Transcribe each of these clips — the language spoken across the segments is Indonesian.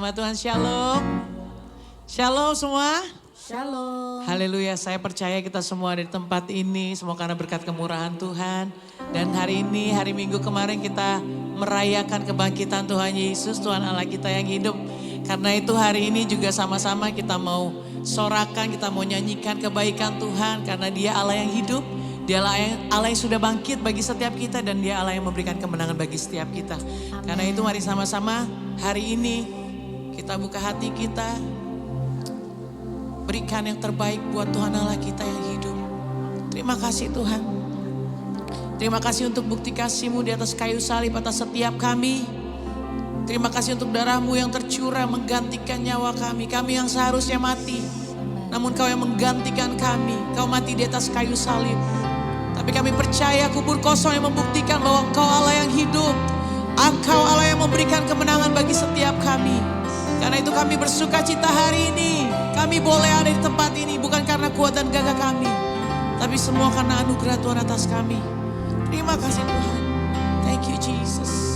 nama Tuhan, shalom. Shalom semua. Shalom. Haleluya, saya percaya kita semua ada di tempat ini, semua karena berkat kemurahan Tuhan. Dan hari ini, hari Minggu kemarin kita merayakan kebangkitan Tuhan Yesus, Tuhan Allah kita yang hidup. Karena itu hari ini juga sama-sama kita mau sorakan, kita mau nyanyikan kebaikan Tuhan. Karena Dia Allah yang hidup, Dia Allah yang sudah bangkit bagi setiap kita. Dan Dia Allah yang memberikan kemenangan bagi setiap kita. Amen. Karena itu mari sama-sama hari ini kita buka hati kita. Berikan yang terbaik buat Tuhan Allah kita yang hidup. Terima kasih Tuhan. Terima kasih untuk bukti kasih-Mu di atas kayu salib atas setiap kami. Terima kasih untuk darah-Mu yang tercurah menggantikan nyawa kami. Kami yang seharusnya mati. Namun Kau yang menggantikan kami. Kau mati di atas kayu salib. Tapi kami percaya kubur kosong yang membuktikan bahwa Engkau Allah yang hidup. Engkau Allah yang memberikan kemenangan bagi setiap kami. Karena itu kami bersuka cita hari ini. Kami boleh ada di tempat ini bukan karena kuat dan gagah kami. Tapi semua karena anugerah Tuhan atas kami. Terima kasih Tuhan. Thank you Jesus.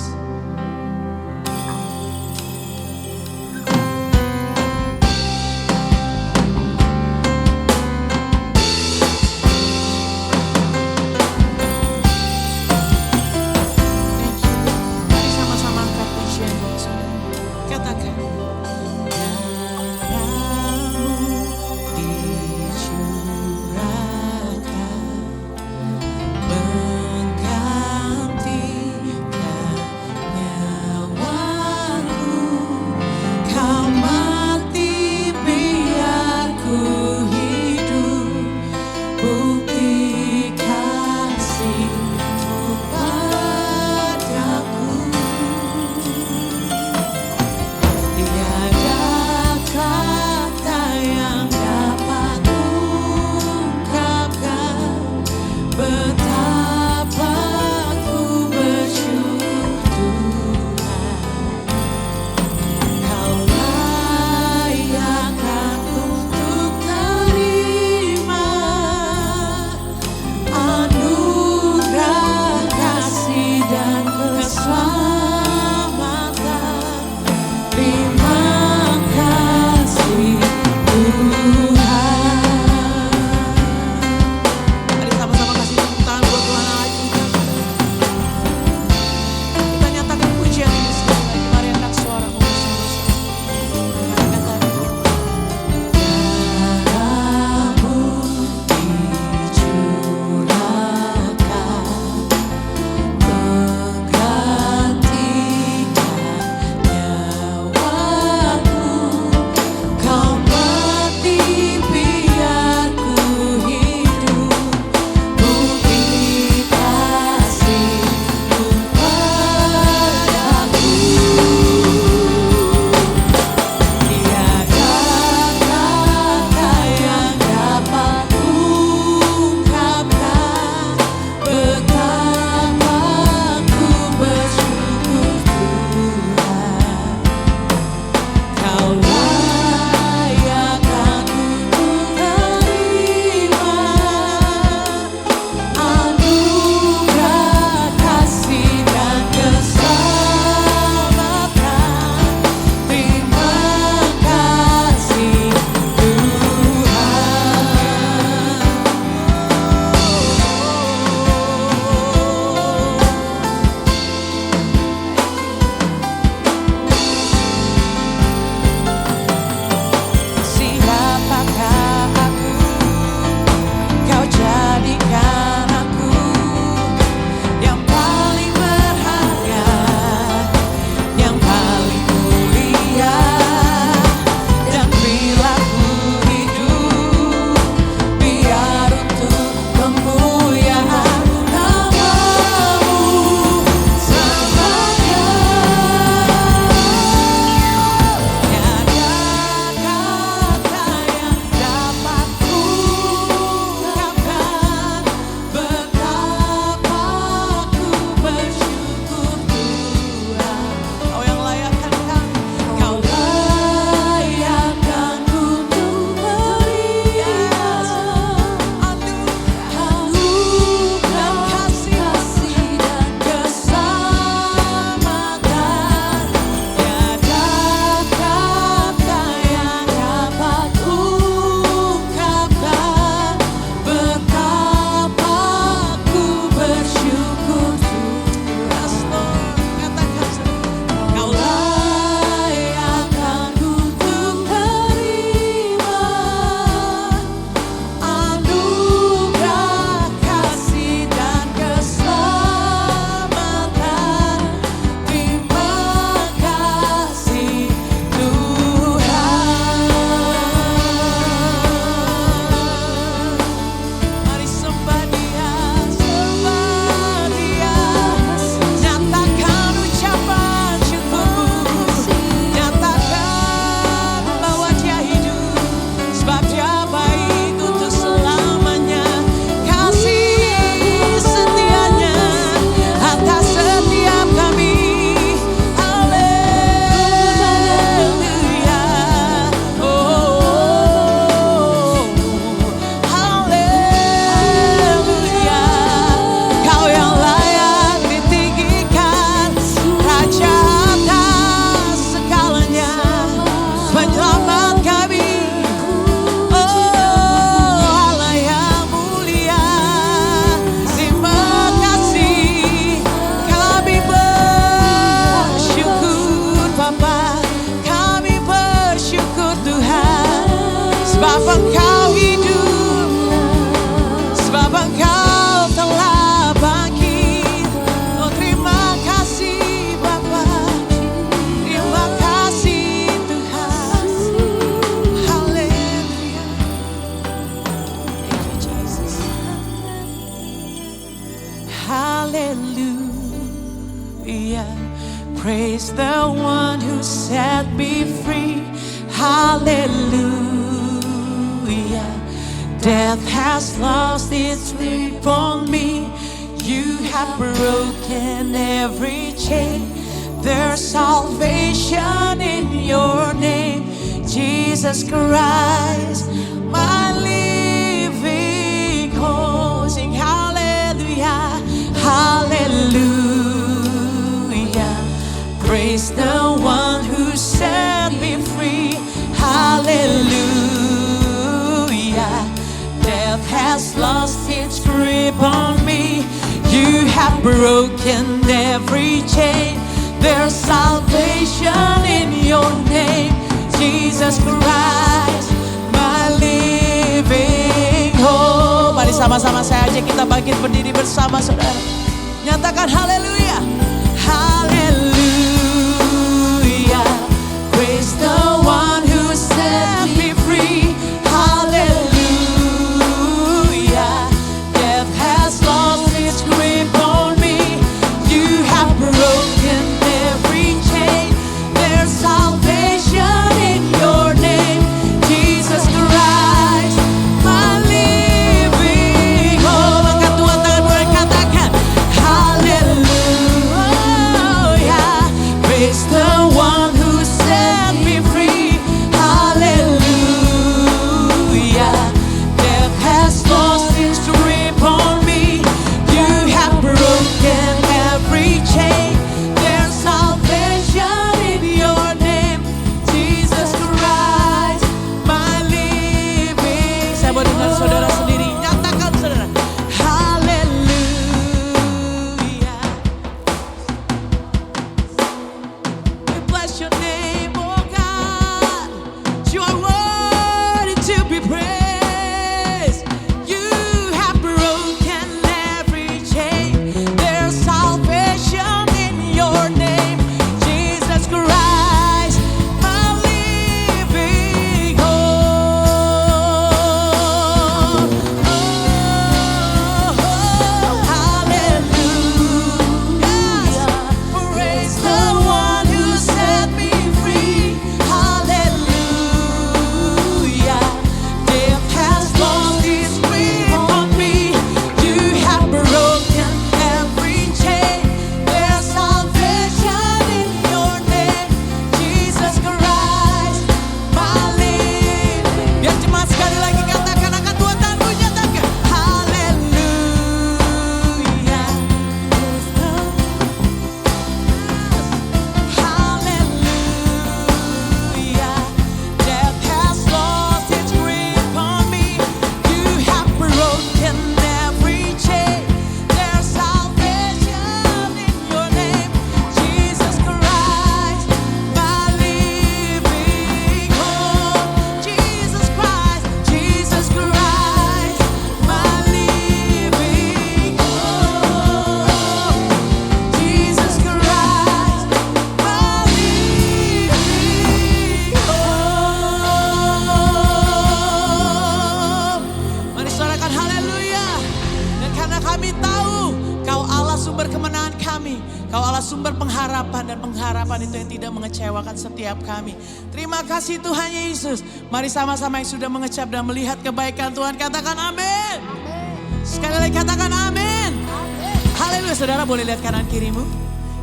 Engkau hidup, sebab Engkau telah bangkit. Oh terima kasih Bapa, terima kasih Tuhan. Haleluya. Thank you Jesus. Hallelujah. Praise the one who set me free. Hallelujah. Death has lost its grip on me. You have broken every chain. There's salvation in your name, Jesus Christ, my living hope. Sing hallelujah, hallelujah. Praise the one who set me free. Hallelujah. Death has lost its grip on me. You have broken every chain. There's salvation in your name, Jesus Christ, my living hope. Mari sama-sama saya ajak kita bangkit berdiri bersama saudara. Nyatakan haleluya. Hallelujah. Praise the one who set me free. Hallelujah. Death has lost its grip on me. You have broken every chain. There's salvation in your name, Jesus Christ, my living hope. Angkat dua tanganmu dan katakan hallelujah. Praise the one who set me free. Hallelujah. Death has lost its grip on me. You have broken every chain. There's salvation in your name, Jesus Christ, my living. Saya mau dengar saudara sendiri. Nyatakan saudara. Hallelujah. We bless your name, oh God. You are worthy to be praised. You have broken every chain. There's salvation in your name, Jesus Christ, my living hope. Hallelujah. Praise the one who set me free. Hallelujah. Death has lost its grip on me. You have broken every chain. There's salvation in your name, Jesus Christ, my living. Biar jemaat sekali lagi katakan, angkat dua tanganmu, nyatakan haleluya. Hallelujah. Death has lost its grip on me. You have broken every chain. There's salvation in your name, Jesus Christ, my living hope. Jesus Christ, Jesus Christ, my living hope. Jesus Christ, my living hope. Mari suarakan haleluya. Dan karena kami tahu Kau Allah sumber kemenangan kami, Kau Allah sumber pengharapan, dan pengharapan itu yang tidak mengecewakan setiap kami. Terima kasih Tuhan Yesus. Mari sama-sama yang sudah mengecap dan melihat kebaikan Tuhan katakan amin. Sekali lagi katakan amin. Haleluya. Saudara boleh lihat kanan kirimu.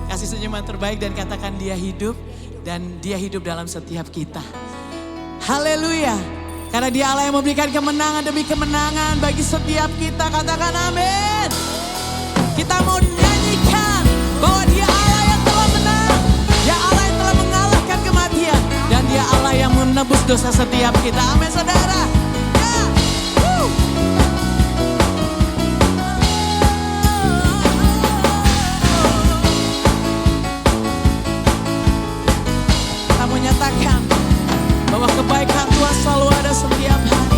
Kasih senyuman terbaik dan katakan dia hidup, dan dia hidup dalam setiap kita. Haleluya. Karena dia Allah yang memberikan kemenangan demi kemenangan bagi setiap kita. Katakan amin. Kita mau nyanyikan bahwa dia Allah yang telah menang. Dia Allah yang telah mengalahkan kematian. Dan dia Allah yang menebus dosa setiap kita. Amin saudara. Ya. Woo. Kita mau nyatakan bahwa kebaikan Tuhan selalu ada setiap hari.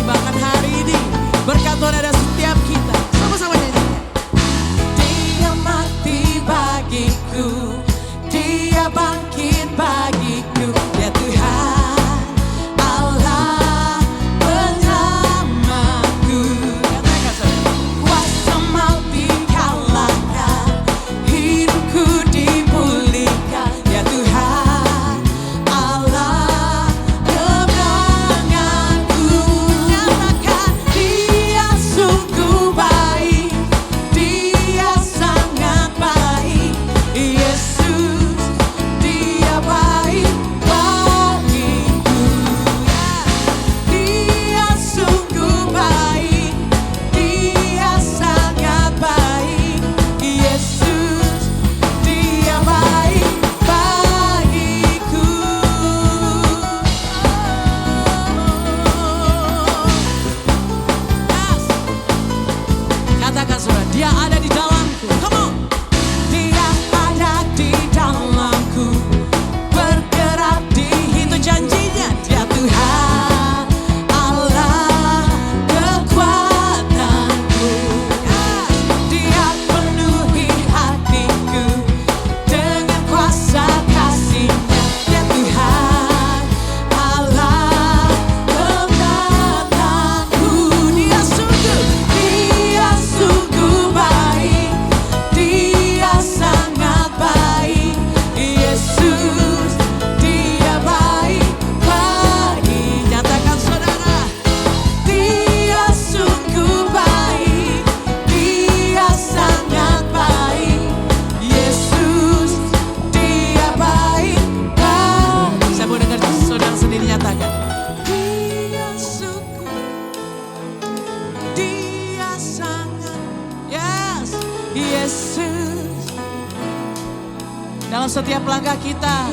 setiap langkah kita.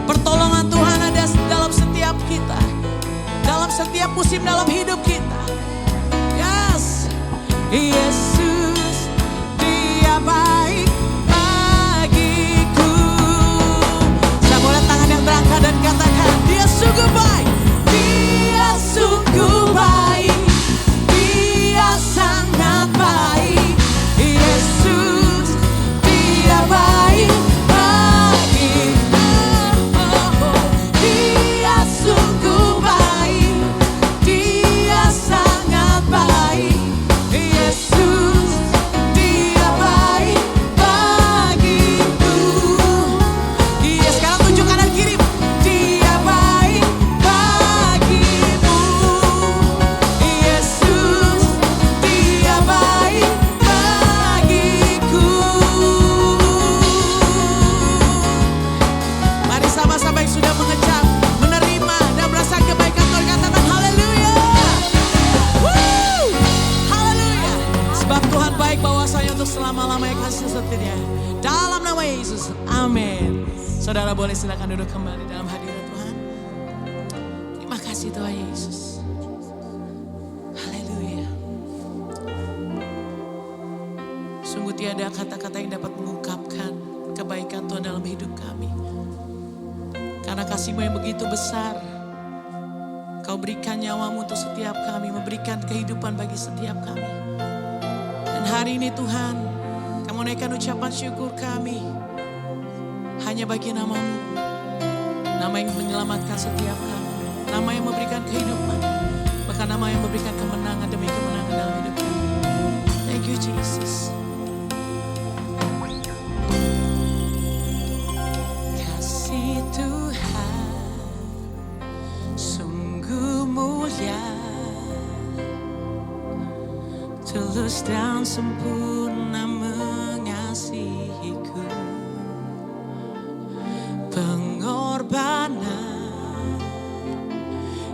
Pertolongan Tuhan ada dalam setiap kita. Dalam setiap musim dalam hidup kita. Yes. Yesus, Dia baik bagiku. Saya boleh tangan yang terangkat dan katakan, Dia sungguh baik. Dia sungguh baik. Dia sangat baik. Yesus, Dia baik bagiku. Dia sungguh baik. Dia sangat baik. Yesus, Dia baik bagiku. Iya, sekarang tunjuk kanan kiri. Dia baik bagimu. Yesus, Dia baik bagiku. Mari sama-sama yang sudah mengecap, menerima dan merasakan kebaikan Tuhan, katakan haleluya. Woo! Haleluya. Sebab Tuhan baik bahwasanya untuk selama-lamanya kasih setia. Dalam nama Yesus. Amin. Saudara boleh silakan duduk kembali dalam hadirat Tuhan. Terima kasih Tuhan Yesus. Haleluya. Sungguh tiada kata-kata yang dapat mengungkapkan kebaikan Tuhan dalam hidup kami. Karena kasih-Mu yang begitu besar. Kau berikan nyawa-Mu untuk setiap kami. Memberikan kehidupan bagi setiap kami. Dan hari ini Tuhan, Kamu naikkan ucapan syukur kami. Hanya bagi nama-Mu. Nama yang menyelamatkan setiap kami. Nama yang memberikan kehidupan. Bahkan nama yang memberikan kemenangan demi kemenangan dalam hidup kami. Thank you Jesus. Kasih Tuhan sungguh mulia, tulus dan sempurna mengasihiku. Pengorbanan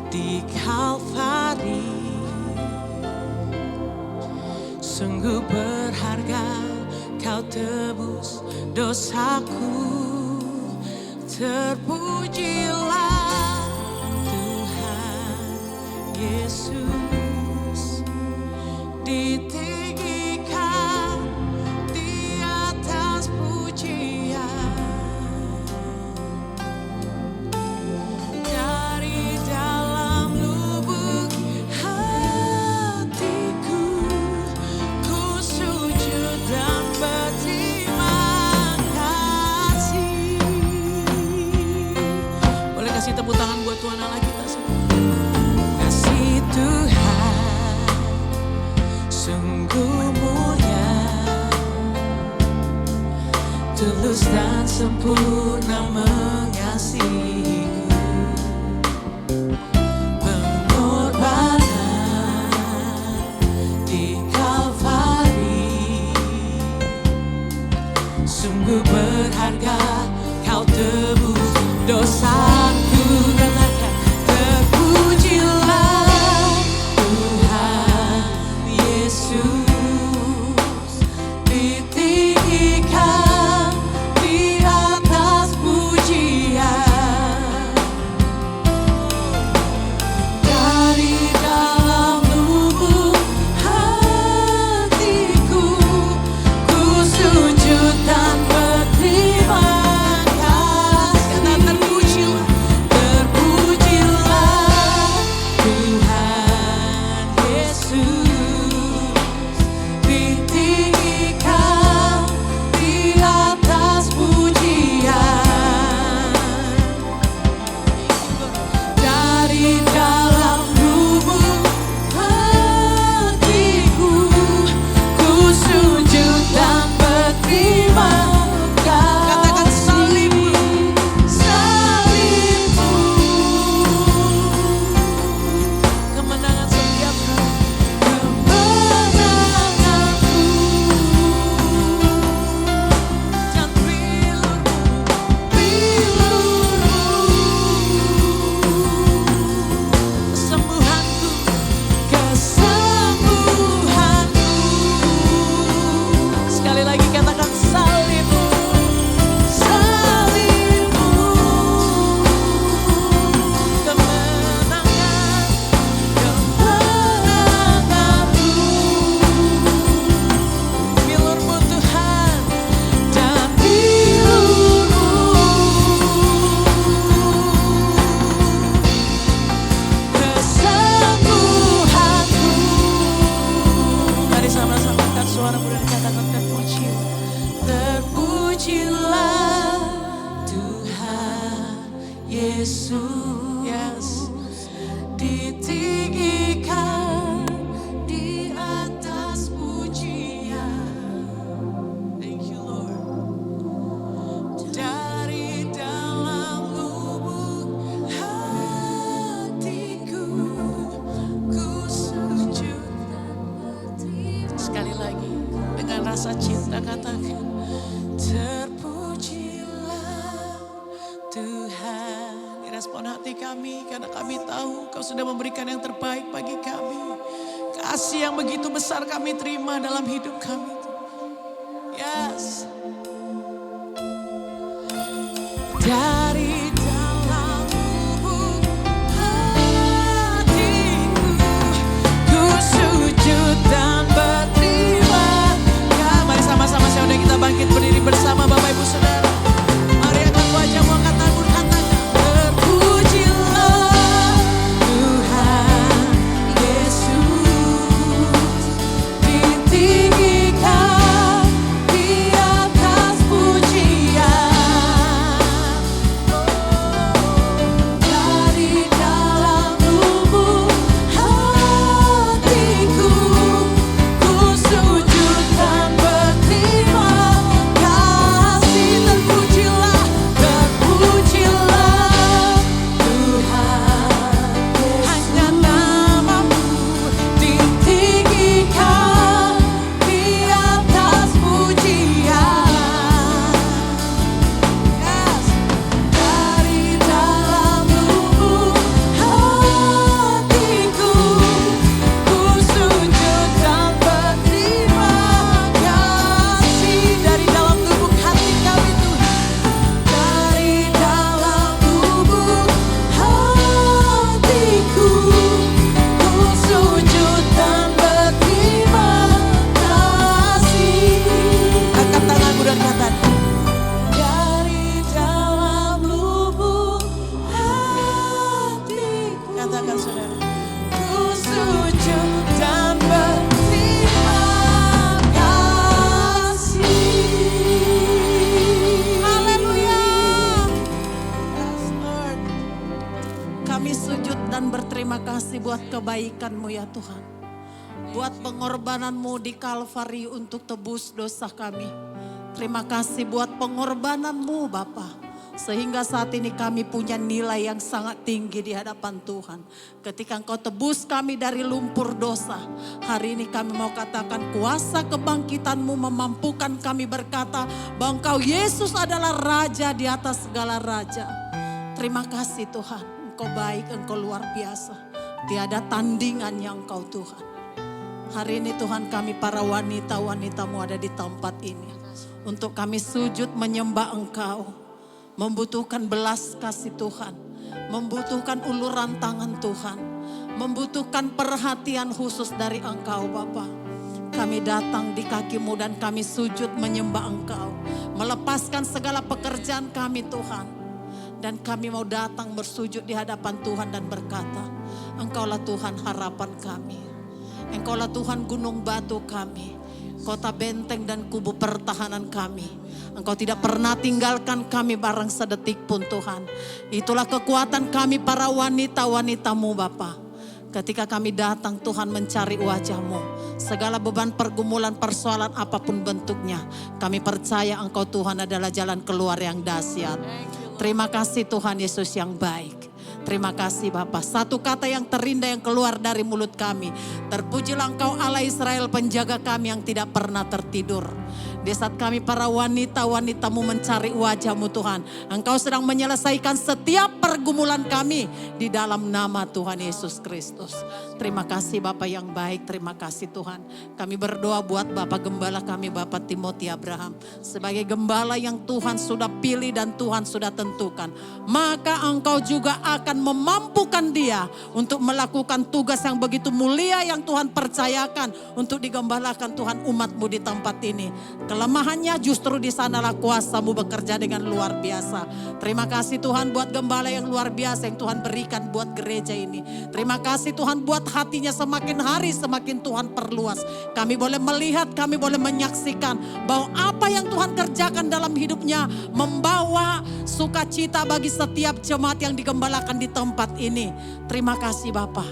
di Kalvari sungguh berharga, Kau tebus dosaku. Terpujilah Tuhan Yesus, ditinggikan di atas pujian. Dari dalam lubuk hatiku, ku sujud dan berterima kasih. Boleh kasih tepuk tangan buat Tuhan Allah kita semua. Kasih Tuhan sungguh mulia, tulus dan sempurna mengasihiku. Pengorbanan di Kalvari sungguh berharga, Kau tebus dosaku. Katakan, terpujilah Tuhan Yesus, ditinggikan di atas pujian. Yes. Ditinggikan di atas pujian. Thank you Lord. Dari dalam lubuk hatiku ku sujud. Sekali lagi dengan rasa cinta katakan, terpujilah Tuhan. Respon hati kami karena kami tahu Kau sudah memberikan yang terbaik bagi kami. Kasih yang begitu besar kami terima dalam hidup kami. Yes. Dari dalam lubuk hatiku ku sujud dan berterima kasih. Mari sama-sama saudara kita bangkit berdiri bersama Bapak Ibu Saudara. Mari angkat wajahmu, angkat tanganmu, katakan terpujilah Tuhan Yesus. Ditinggikan di atas pujian. Dari dalam lubuk hatiku ku sujud dan berterima kasih. Terpujilah, terpujilah Tuhan. Hanya namamu ditinggikan di atas pujian. Yes. Dari dalam lubuk hatiku ku sujud dan berterima kasih. Dari dalam lubuk hati kami Tuhan. Dari dalam lubuk hatiku ku sujud dan berterima kasih. Angkat tanganmu dan katakan, dari dalam lubuk hatiku. Katakan saudara, ku sujud dan berterima kasih. Haleluya. Yes, Lord. Kami sujud dan berterima kasih buat kebaikan-Mu ya Tuhan. Buat pengorbanan-Mu di Kalvari untuk tebus dosa kami. Terima kasih buat pengorbanan-Mu Bapa. Sehingga saat ini kami punya nilai yang sangat tinggi di hadapan Tuhan. Ketika Engkau tebus kami dari lumpur dosa. Hari ini kami mau katakan kuasa kebangkitan-Mu memampukan kami berkata bahwa Engkau Yesus adalah Raja di atas segala Raja. Terima kasih Tuhan. Engkau baik, Engkau luar biasa. Tiada tandingannya Engkau Tuhan. Hari ini Tuhan kami para wanita-wanita-Mu ada di tempat ini. Untuk kami sujud menyembah Engkau. Membutuhkan belas kasih Tuhan. Membutuhkan uluran tangan Tuhan. Membutuhkan perhatian khusus dari Engkau Bapa. Kami datang di kaki-Mu dan kami sujud menyembah Engkau. Melepaskan segala pekerjaan kami Tuhan. Dan kami mau datang bersujud di hadapan Tuhan dan berkata, Engkaulah Tuhan harapan kami. Engkaulah Tuhan gunung batu kami. Kota benteng dan kubu pertahanan kami. Engkau tidak pernah tinggalkan kami barang sedetik pun Tuhan. Itulah kekuatan kami para wanita-wanita-Mu Bapa. Ketika kami datang Tuhan mencari wajah-Mu. Segala beban pergumulan persoalan apapun bentuknya. Kami percaya Engkau Tuhan adalah jalan keluar yang dahsyat. Terima kasih Tuhan Yesus yang baik. Terima kasih Bapa. Satu kata yang terindah yang keluar dari mulut kami. Terpujilah Engkau Allah Israel penjaga kami yang tidak pernah tertidur. Di saat kami para wanita-wanita-Mu mencari wajah-Mu Tuhan. Engkau sedang menyelesaikan setiap pergumulan kami di dalam nama Tuhan Yesus Kristus. Terima kasih Bapa yang baik, terima kasih Tuhan. Kami berdoa buat Bapak Gembala kami Bapak Timothy Abraham. Sebagai gembala yang Tuhan sudah pilih dan Tuhan sudah tentukan. Maka Engkau juga akan memampukan dia untuk melakukan tugas yang begitu mulia yang Tuhan percayakan. Untuk digembalakan Tuhan umat-Mu di tempat ini. kelemahannya, justru di sanalah kuasa-Mu bekerja dengan luar biasa. Terima kasih Tuhan buat gembala yang luar biasa yang Tuhan berikan buat gereja ini. Terima kasih Tuhan buat hatinya semakin hari semakin Tuhan perluas. Kami boleh melihat, kami boleh menyaksikan bahwa apa yang Tuhan kerjakan dalam hidupnya membawa sukacita bagi setiap jemaat yang digembalakan di tempat ini. Terima kasih Bapa.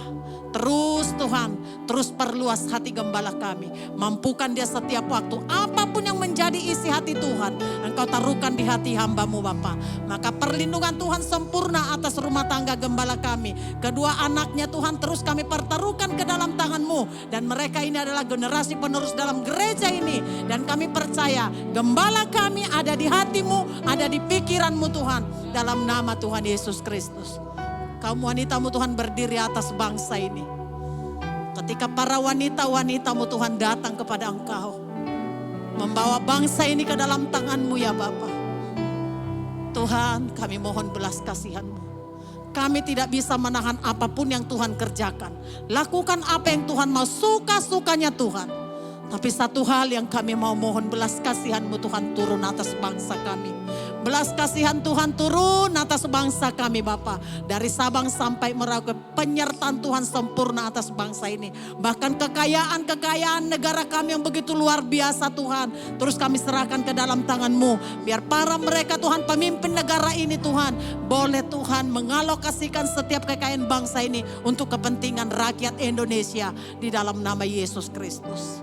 Terus Tuhan, terus perluas hati gembala kami. Mampukan dia setiap waktu. Apapun yang menjadi isi hati Tuhan, Engkau taruhkan di hati hamba-Mu Bapa. Maka perlindungan Tuhan sempurna atas rumah tangga gembala kami. Kedua anaknya Tuhan terus kami pertaruhkan ke dalam tangan-Mu. Dan mereka ini adalah generasi penerus dalam gereja ini. Dan kami percaya gembala kami ada di hati-Mu, ada di pikiran-Mu Tuhan. Dalam nama Tuhan Yesus Kristus. Kaum wanita-Mu Tuhan berdiri atas bangsa ini. Ketika para wanita-wanita-Mu Tuhan datang kepada Engkau. Membawa bangsa ini ke dalam tangan-Mu ya Bapa. Tuhan, kami mohon belas kasihan-Mu. Kami tidak bisa menahan apapun yang Tuhan kerjakan. Lakukan apa yang Tuhan mau, suka-sukanya Tuhan. Tapi satu hal yang kami mau mohon, belas kasihan-Mu Tuhan turun atas bangsa kami. Belas kasihan Tuhan turun atas bangsa kami Bapa. Dari Sabang sampai Merauke, penyertaan Tuhan sempurna atas bangsa ini. Bahkan kekayaan negara kami yang begitu luar biasa Tuhan. Terus kami serahkan ke dalam tangan-Mu. Biar para mereka Tuhan pemimpin negara ini Tuhan. Boleh Tuhan mengalokasikan setiap kekayaan bangsa ini untuk kepentingan rakyat Indonesia. Di dalam nama Yesus Kristus.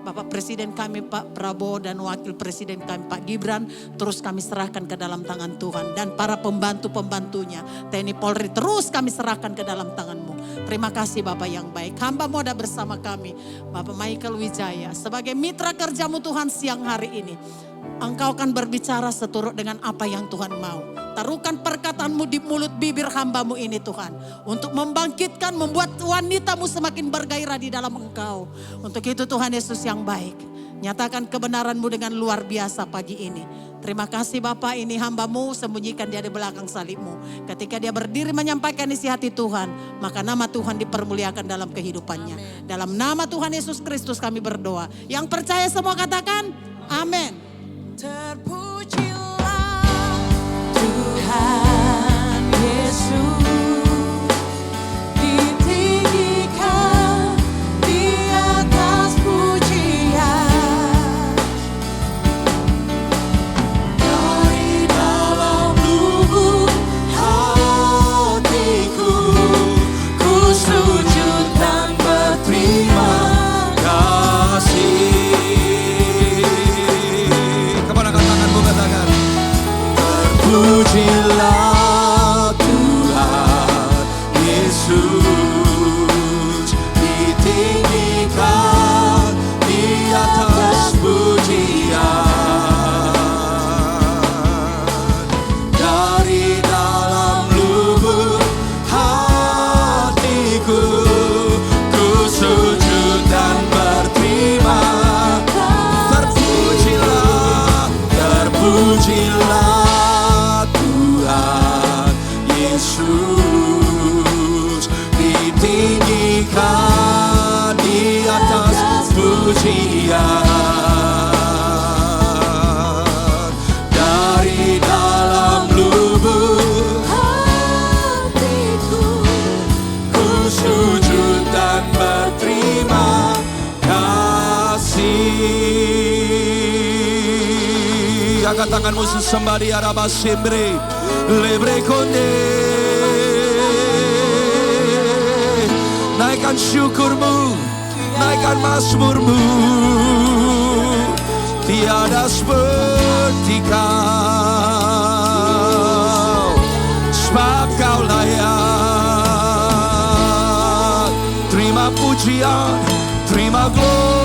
Bapak Presiden kami Pak Prabowo dan Wakil Presiden kami Pak Gibran terus kami serahkan ke dalam tangan Tuhan. Dan para pembantu-pembantunya TNI Polri terus kami serahkan ke dalam tangan-Mu. Terima kasih Bapak yang baik. Hamba-Mu ada bersama kami Bapak Michael Wijaya sebagai mitra kerja-Mu Tuhan siang hari ini. Engkau akan berbicara seturut dengan apa yang Tuhan mau. Taruhkan perkataan-Mu di mulut bibir hamba-Mu ini Tuhan. Untuk membangkitkan, membuat wanita-Mu semakin bergairah di dalam Engkau. Untuk itu Tuhan Yesus yang baik. Nyatakan kebenaran-Mu dengan luar biasa pagi ini. Terima kasih Bapak, ini hamba-Mu, sembunyikan dia di belakang salib-Mu. Ketika dia berdiri menyampaikan isi hati Tuhan, maka nama Tuhan dipermuliakan dalam kehidupannya. Amen. Dalam nama Tuhan Yesus Kristus kami berdoa. Yang percaya semua katakan amin. Terpujilah Tuhan Yesus, ditinggikan di atas pujian. Dari dalam lubuk hatiku, ku sujud dan berterima kasih. Terpujilah Tuhan Yesus, ditinggikan di atas pujian. Dari dalam lubuk hatiku, ku sujud dan berterima. Terpujilah Tuhan Yesus, ditinggikan di atas pujian. Dari dalam lubuk hatiku, ku sujud dan berterima kasih. Angkat tanganmu sesembah di araba simbre lebre konde. Naikkan syukurmu, naikkan mazmurmu. Tiada seperti Kau, sebab Kau layak. Terima pujian, terima glory.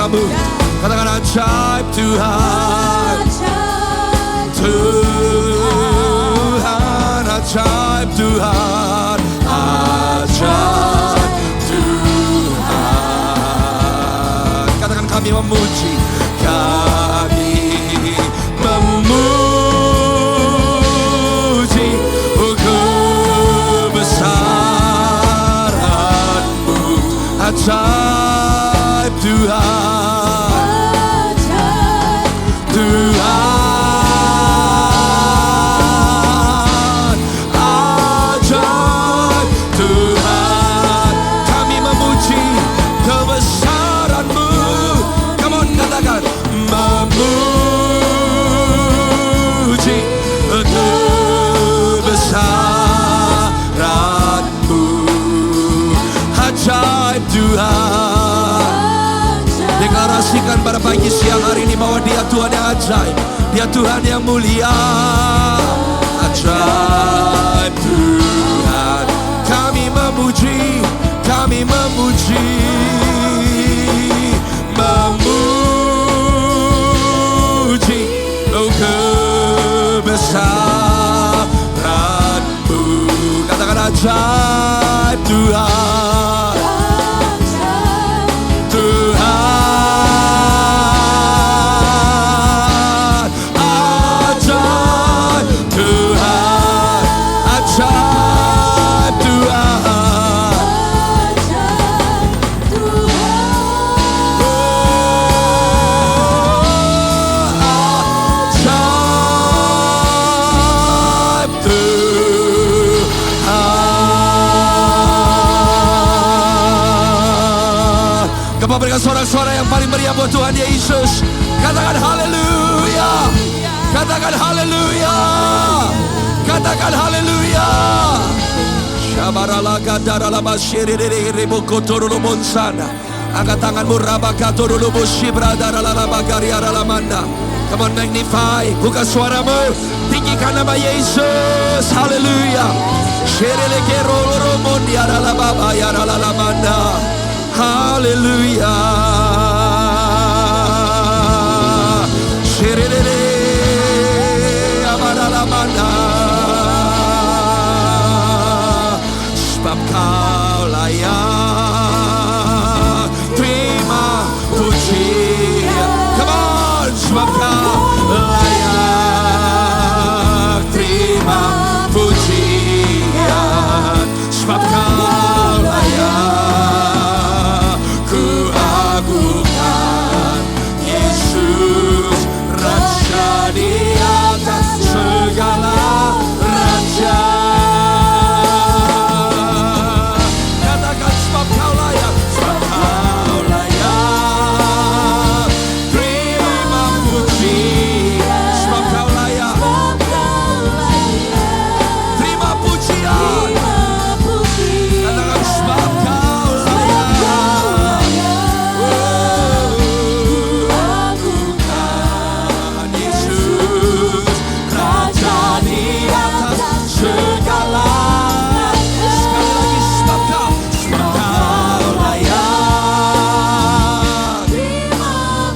suaramu. Katakan ajaib Tuhan. Tuhan, ajaib Tuhan. Ajaib Tuhan. Katakan kami memuji. Kami memuji kebesaran-Mu. Ajaib Tuhan. Tuhan, ajaib Tuhan. Kami memuji kebesaran-Mu. Come on, katakan memuji kebesaran-Mu. Ajaib Tuhan. Deklarasikan pada pagi siang hari ini bahwa Dia Tuhan yang ajaib, Dia Tuhan yang mulia. Ajaib Tuhan. Kami memuji, kami memuji, memuji kebesaran-Mu. Katakan ajaib Tuhan. Tuhan, ajaib Tuhan. Ajaib Tuhan. Ajaib Tuhan. Coba berikan suara-suara yang paling meriah buat Tuhan Yesus. Katakan haleluya. Katakan haleluya. Katakan haleluya. Syabarala kadarala masyiriri ribukuturulu monsana. Angkat tanganmu rabakaturulu musyibradara bagari aralamanda. Come on, magnify. Buka suaramu. Tinggikan nama Yesus. Haleluya. Shirele kerolo mondi aralababa yaralamanda. Haleluya. Shirele amaralamanda. Sebab Kau layak terima pujian. Come on, sebab Kau layak terima pujian. Sebab Kau layak ku agungkan. Yesus Raja di atas segala raja. Katakan sebab Kau layak, sebab Kau layak terima pujian. Sebab Kau layak terima pujian. Katakan sebab Kau layak. Agungkan Yesus Raja di atas segala. Sekali lagi sebab Kau layak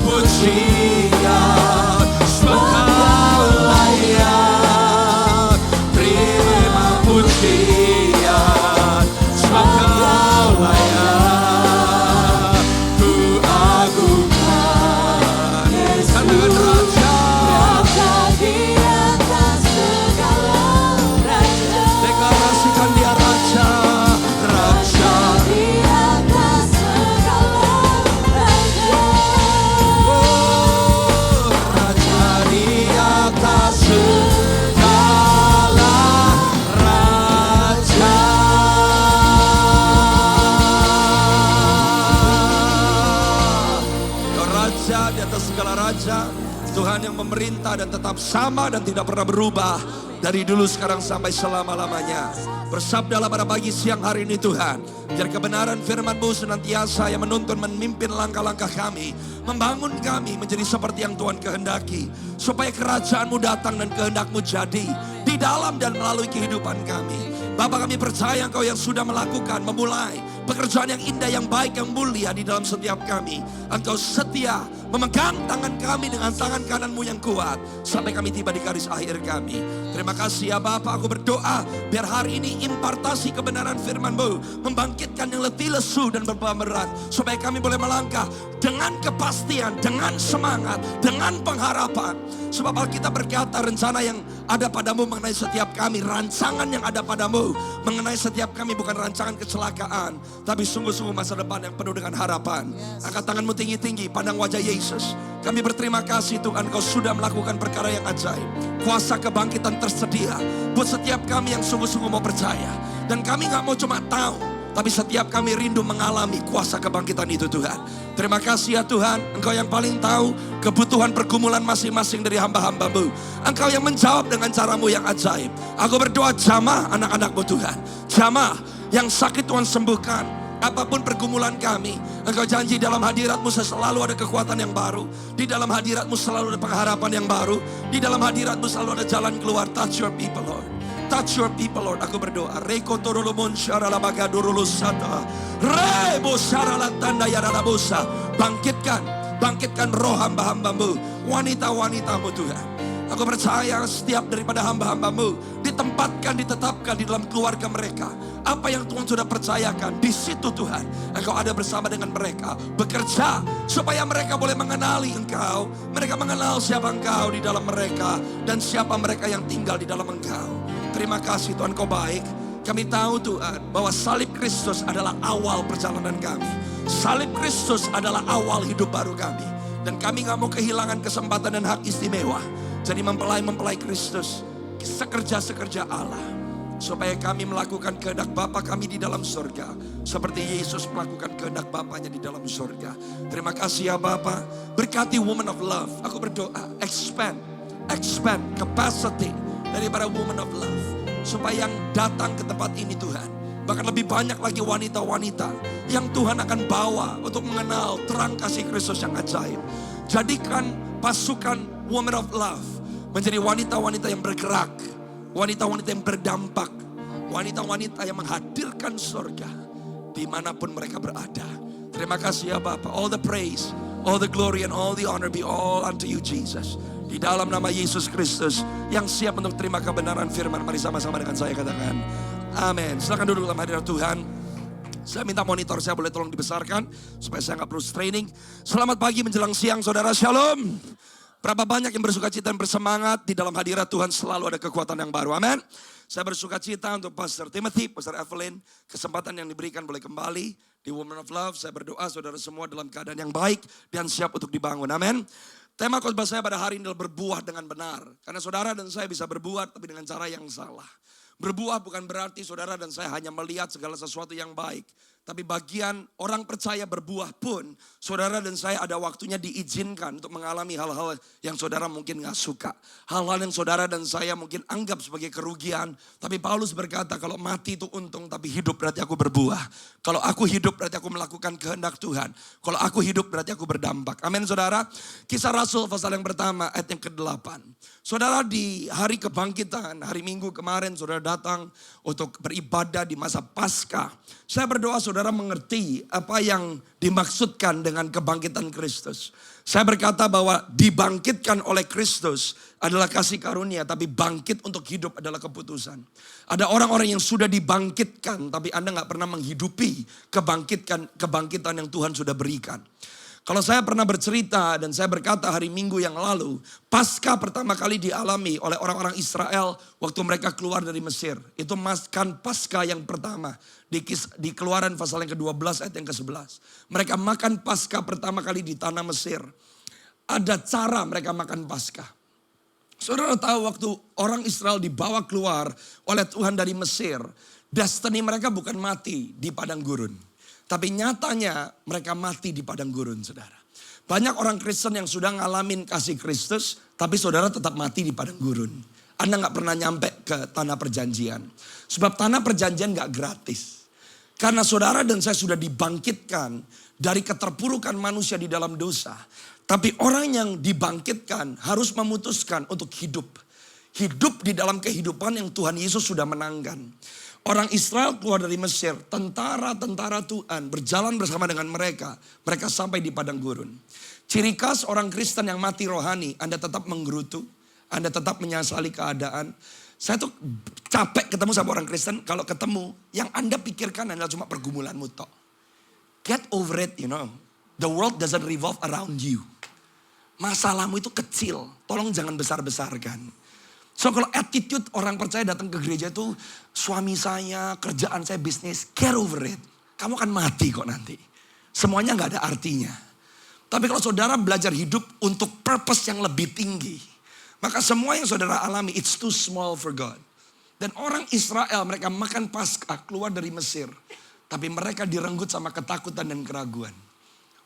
pujian. Sebab Kau layak terima pujian. Sebab Kau layak ku agungkan. Katakan Raja. Deklarasikan Dia Raja. Raja. Oh, Raja di atas segala raja. Kau Raja di atas segala raja. Tuhan yang memerintah dan tetap sama dan tidak pernah berubah dari dulu sekarang sampai selama-lamanya. Bersabdalah pada pagi siang hari ini Tuhan, biar kebenaran firman-Mu senantiasa yang menuntun memimpin langkah-langkah kami, membangun kami menjadi seperti yang Tuhan kehendaki, supaya kerajaan-Mu datang dan kehendak-Mu jadi di dalam dan melalui kehidupan kami. Bapa, kami percaya Engkau yang sudah melakukan, memulai pekerjaan yang indah, yang baik, yang mulia di dalam setiap kami. Engkau setia memegang tangan kami dengan tangan kananmu yang kuat sampai kami tiba di garis akhir kami. Terima kasih ya Bapa, aku berdoa biar hari ini impartasi kebenaran firman-Mu membangkitkan yang letih, lesu dan beban berat, supaya kami boleh melangkah dengan kepastian, dengan semangat, dengan pengharapan. Sebab Alkitab berkata rencana yang ada padamu mengenai setiap kami, rancangan yang ada padamu mengenai setiap kami bukan rancangan kecelakaan, tapi sungguh-sungguh masa depan yang penuh dengan harapan. Angkat tanganmu tinggi-tinggi, pandang wajah Yesus. Kami berterima kasih Tuhan, Kau sudah melakukan perkara yang ajaib. Kuasa kebangkitan tersedia buat setiap kami yang sungguh-sungguh mau percaya. Dan kami gak mau cuma tahu, tapi setiap kami rindu mengalami kuasa kebangkitan itu Tuhan. Terima kasih ya Tuhan, Engkau yang paling tahu kebutuhan pergumulan masing-masing dari hamba-hamba-Mu. Engkau yang menjawab dengan cara-Mu yang ajaib. Aku berdoa jamah anak-anak-Mu Tuhan. Jamah yang sakit Tuhan sembuhkan. Apapun pergumulan kami, Engkau janji dalam hadirat-Mu selalu ada kekuatan yang baru. Di dalam hadirat-Mu selalu ada pengharapan yang baru. Di dalam hadirat-Mu selalu ada jalan keluar. Touch your people Lord. Touch your people Lord. Aku berdoa. Reko torolomon syaralabaga durulusata. Rebo syaralatanda yaralabosa. Bangkitkan roh hamba-hamba-Mu. Wanita-wanita-Mu Tuhan. Aku percaya setiap daripada hamba-hamba-Mu ditetapkan di dalam keluarga mereka. Apa yang Tuhan sudah percayakan, di situ Tuhan Engkau ada bersama dengan mereka. Bekerja supaya mereka boleh mengenali Engkau. Mereka mengenal siapa Engkau di dalam mereka. Dan siapa mereka yang tinggal di dalam Engkau. Terima kasih Tuhan, Kau baik. Kami tahu Tuhan bahwa salib Kristus adalah awal perjalanan kami. Salib Kristus adalah awal hidup baru kami. Dan kami gak mau kehilangan kesempatan dan hak istimewa. Jadi mempelai Kristus, sekerja-sekerja Allah, supaya kami melakukan kehendak Bapa kami di dalam surga, seperti Yesus melakukan kehendak Bapanya di dalam surga. Terima kasih ya Bapa. Berkati woman of love. Aku berdoa, expand capacity daripada woman of love, supaya yang datang ke tempat ini Tuhan, bahkan lebih banyak lagi wanita-wanita yang Tuhan akan bawa untuk mengenal terang kasih Kristus yang ajaib. Jadikan pasukan woman of love menjadi wanita-wanita yang bergerak, wanita-wanita yang berdampak, wanita-wanita yang menghadirkan surga dimanapun mereka berada. Terima kasih ya Bapa. All the praise, all the glory and all the honor be all unto you Jesus. Di dalam nama Yesus Kristus yang siap untuk terima kebenaran firman, mari sama-sama dengan saya katakan amin. Silakan duduk dalam hadirat Tuhan. Saya minta monitor saya boleh tolong dibesarkan supaya saya gak perlu straining. Selamat pagi menjelang siang saudara, shalom. Berapa banyak yang bersuka cita dan bersemangat di dalam hadirat Tuhan, selalu ada kekuatan yang baru, amin. Saya bersuka cita untuk Pastor Timothy, Pastor Evelyn, kesempatan yang diberikan boleh kembali di Woman of Love. Saya berdoa saudara semua dalam keadaan yang baik dan siap untuk dibangun, amin. Tema khotbah saya pada hari ini adalah berbuah dengan benar. Karena saudara dan saya bisa berbuat tapi dengan cara yang salah. Berbuah bukan berarti saudara dan saya hanya melihat segala sesuatu yang baik. Tapi bagian orang percaya berbuah pun, saudara dan saya ada waktunya diizinkan untuk mengalami hal-hal yang saudara mungkin gak suka. Hal-hal yang saudara dan saya mungkin anggap sebagai kerugian. Tapi Paulus berkata kalau mati itu untung, tapi hidup berarti aku berbuah. Kalau aku hidup berarti aku melakukan kehendak Tuhan. Kalau aku hidup berarti aku berdampak. Amin saudara. Kisah Rasul pasal yang pertama ayat yang ke-8. Saudara di hari kebangkitan, hari Minggu kemarin saudara datang untuk beribadah di masa Paskah. Saya berdoa saudara mengerti apa yang dimaksudkan dengan kebangkitan Kristus. Saya berkata bahwa dibangkitkan oleh Kristus adalah kasih karunia, tapi bangkit untuk hidup adalah keputusan. Ada orang-orang yang sudah dibangkitkan, tapi Anda gak pernah menghidupi kebangkitan yang Tuhan sudah berikan. Kalau saya pernah bercerita dan saya berkata hari Minggu yang lalu, Paskah pertama kali dialami oleh orang-orang Israel waktu mereka keluar dari Mesir. Itu makan Paskah yang pertama di Keluaran pasal yang ke-12 ayat yang ke-11. Mereka makan Paskah pertama kali di tanah Mesir. Ada cara mereka makan Paskah. Saudara tahu waktu orang Israel dibawa keluar oleh Tuhan dari Mesir, destiny mereka bukan mati di padang gurun. Tapi nyatanya mereka mati di padang gurun, saudara. Banyak orang Kristen yang sudah ngalamin kasih Kristus, tapi saudara tetap mati di padang gurun. Anda gak pernah nyampe ke tanah perjanjian. Sebab tanah perjanjian gak gratis. Karena saudara dan saya sudah dibangkitkan dari keterpurukan manusia di dalam dosa. Tapi orang yang dibangkitkan harus memutuskan untuk hidup. Hidup di dalam kehidupan yang Tuhan Yesus sudah menangkan. Orang Israel keluar dari Mesir, tentara-tentara Tuhan berjalan bersama dengan mereka. Mereka sampai di padang gurun. Ciri khas orang Kristen yang mati rohani, Anda tetap menggerutu, Anda tetap menyesali keadaan. Saya tuh capek ketemu sama orang Kristen, kalau ketemu yang Anda pikirkan adalah cuma pergumulanmu tok. Get over it, you know. The world doesn't revolve around you. Masalahmu itu kecil, tolong jangan besar-besarkan. So kalau attitude orang percaya datang ke gereja itu, suami saya, kerjaan saya, bisnis, get over it. Kamu akan mati kok nanti. Semuanya gak ada artinya. Tapi kalau saudara belajar hidup untuk purpose yang lebih tinggi, maka semua yang saudara alami, it's too small for God. Dan orang Israel, mereka makan Paskah keluar dari Mesir. Tapi mereka direnggut sama ketakutan dan keraguan.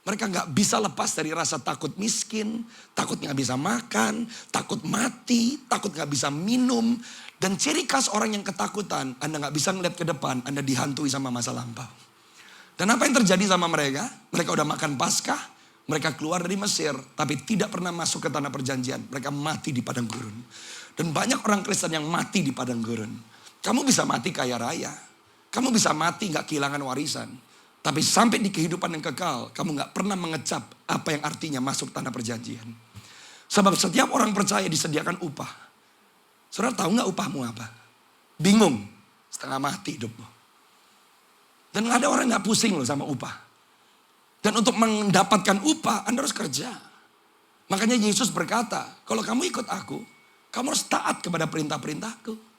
Mereka gak bisa lepas dari rasa takut miskin, takut gak bisa makan, takut mati, takut gak bisa minum. Dan ciri khas orang yang ketakutan, Anda gak bisa ngeliat ke depan, Anda dihantui sama masa lampau. Dan apa yang terjadi sama mereka? Mereka udah makan Paskah, mereka keluar dari Mesir, tapi tidak pernah masuk ke tanah perjanjian. Mereka mati di padang gurun. Dan banyak orang Kristen yang mati di padang gurun. Kamu bisa mati kaya raya, kamu bisa mati gak kehilangan warisan. Tapi sampai di kehidupan yang kekal, kamu gak pernah mengecap apa yang artinya masuk tanah perjanjian. Sebab setiap orang percaya disediakan upah. Saudara tahu gak upahmu apa? Bingung, setengah mati hidupmu. Dan gak ada orang gak pusing loh sama upah. Dan untuk mendapatkan upah, Anda harus kerja. Makanya Yesus berkata, kalau kamu ikut aku, kamu harus taat kepada perintah-perintahku.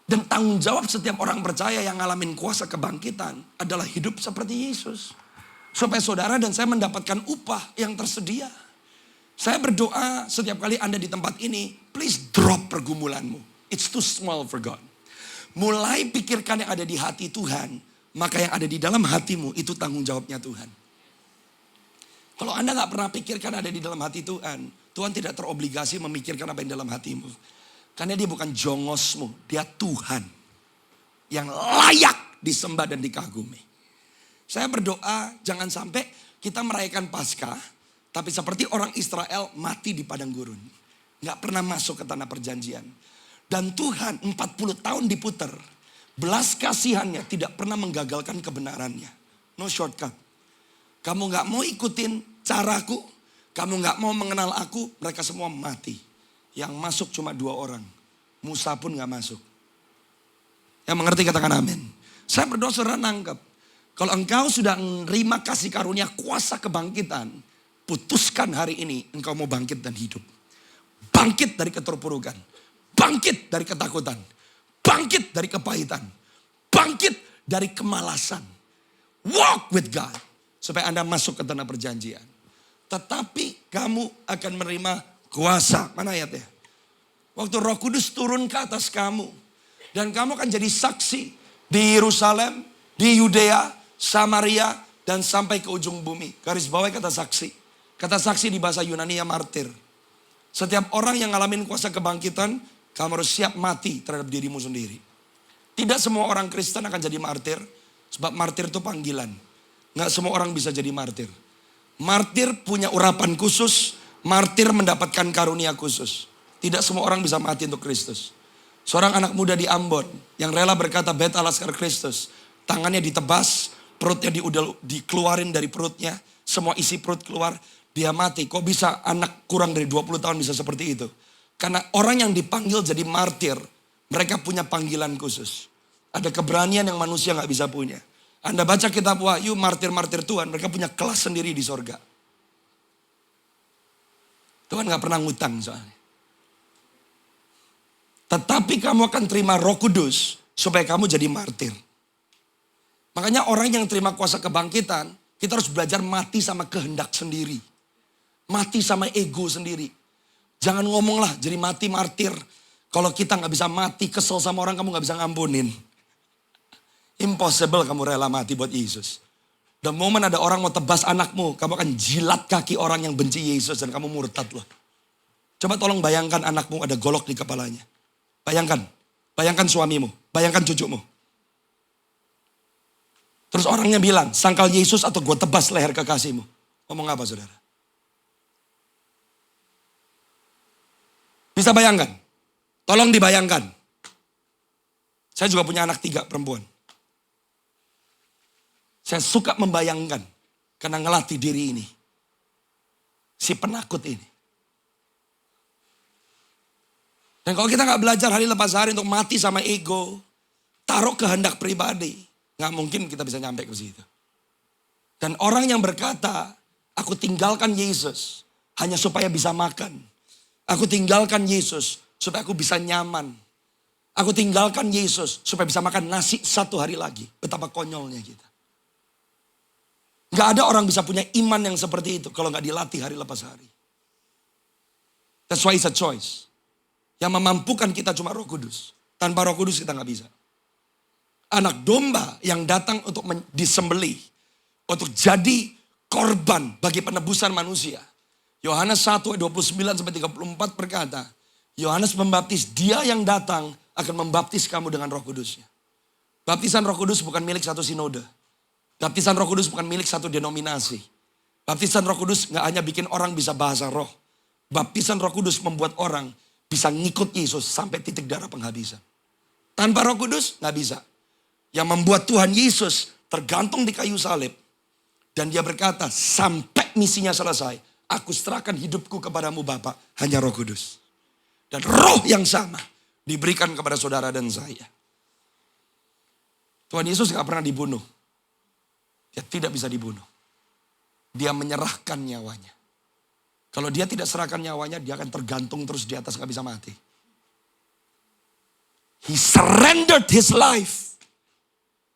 Dan tanggung jawab setiap orang percaya yang ngalamin kuasa kebangkitan adalah hidup seperti Yesus. Supaya saudara dan saya mendapatkan upah yang tersedia. Saya berdoa setiap kali Anda di tempat ini, please drop pergumulanmu. It's too small for God. Mulai pikirkan yang ada di hati Tuhan, maka yang ada di dalam hatimu itu tanggung jawabnya Tuhan. Kalau Anda gak pernah pikirkan ada di dalam hati Tuhan, Tuhan tidak terobligasi memikirkan apa yang dalam hatimu. Karena dia bukan jongosmu, dia Tuhan yang layak disembah dan dikagumi. Saya berdoa jangan sampai kita merayakan Paskah, tapi seperti orang Israel mati di padang gurun. Gak pernah masuk ke tanah perjanjian. Dan Tuhan 40 tahun diputer, belas kasihannya tidak pernah menggagalkan kebenarannya. No shortcut. Kamu gak mau ikutin caraku, kamu gak mau mengenal aku, mereka semua mati. Yang masuk cuma 2 orang. Musa pun gak masuk. Yang mengerti katakan amin. Saya berdoa saudara nangkep. Kalau engkau sudah menerima kasih karunia kuasa kebangkitan, putuskan hari ini engkau mau bangkit dan hidup. Bangkit dari keterpurukan. Bangkit dari ketakutan. Bangkit dari kepahitan. Bangkit dari kemalasan. Walk with God. Supaya Anda masuk ke tanah perjanjian. Tetapi kamu akan menerima kuasa. Mana ayatnya? Waktu Roh Kudus turun ke atas kamu. Dan kamu akan jadi saksi di Yerusalem, di Yudea, Samaria, dan sampai ke ujung bumi. Garis bawah kata saksi. Kata saksi di bahasa Yunani ya martir. Setiap orang yang ngalamin kuasa kebangkitan, kamu harus siap mati terhadap dirimu sendiri. Tidak semua orang Kristen akan jadi martir. Sebab martir itu panggilan. Nggak semua orang bisa jadi martir. Martir punya urapan khusus. Martir mendapatkan karunia khusus. Tidak semua orang bisa mati untuk Kristus. Seorang anak muda di Ambon yang rela berkata bet alaskar Kristus. Tangannya ditebas, perutnya dikeluarin dari perutnya. Semua isi perut keluar, dia mati. Kok bisa anak kurang dari 20 tahun bisa seperti itu? Karena orang yang dipanggil jadi martir, mereka punya panggilan khusus. Ada keberanian yang manusia gak bisa punya. Anda baca kitab Wahyu, martir-martir Tuhan, mereka punya kelas sendiri di sorga. Tuhan gak pernah ngutang soalnya. Tetapi kamu akan terima Roh Kudus supaya kamu jadi martir. Makanya orang yang terima kuasa kebangkitan, kita harus belajar mati sama kehendak sendiri. Mati sama ego sendiri. Jangan ngomong lah jadi mati martir. Kalau kita gak bisa mati, kesel sama orang kamu gak bisa ngampunin. Impossible kamu rela mati buat Yesus. The moment ada orang mau tebas anakmu, kamu akan jilat kaki orang yang benci Yesus dan kamu murtad loh. Coba tolong bayangkan anakmu ada golok di kepalanya. Bayangkan, bayangkan suamimu, bayangkan cucumu. Terus orangnya bilang, sangkal Yesus atau gue tebas leher kekasihmu. Ngomong apa saudara? Bisa bayangkan? Tolong dibayangkan. Saya juga punya anak 3 perempuan. Saya suka membayangkan karena ngelatih diri ini. Si penakut ini. Dan kalau kita gak belajar hari lepas hari untuk mati sama ego, taruh kehendak pribadi, gak mungkin kita bisa nyampe ke situ. Dan orang yang berkata, aku tinggalkan Yesus hanya supaya bisa makan. Aku tinggalkan Yesus supaya aku bisa nyaman. Aku tinggalkan Yesus supaya bisa makan nasi 1 hari lagi. Betapa konyolnya kita. Gak ada orang bisa punya iman yang seperti itu kalau gak dilatih hari lepas hari. That's why it's a choice. Yang memampukan kita cuma Roh Kudus. Tanpa Roh Kudus kita gak bisa. Anak domba yang datang untuk disembelih. Untuk jadi korban bagi penebusan manusia. Yohanes 1 ayat 29-34 berkata. Yohanes Pembaptis, dia yang datang akan membaptis kamu dengan Roh Kudusnya. Baptisan Roh Kudus bukan milik satu sinode. Baptisan Roh Kudus bukan milik satu denominasi. Baptisan Roh Kudus gak hanya bikin orang bisa bahasa roh. Baptisan Roh Kudus membuat orang bisa ngikut Yesus sampai titik darah penghabisan. Tanpa Roh Kudus gak bisa. Yang membuat Tuhan Yesus tergantung di kayu salib. Dan dia berkata, sampai misinya selesai, aku serahkan hidupku kepadamu Bapa, hanya Roh Kudus. Dan roh yang sama diberikan kepada saudara dan saya. Tuhan Yesus gak pernah dibunuh. Dia tidak bisa dibunuh. Dia menyerahkan nyawanya. Kalau dia tidak serahkan nyawanya, dia akan tergantung terus di atas, gak bisa mati. He surrendered his life.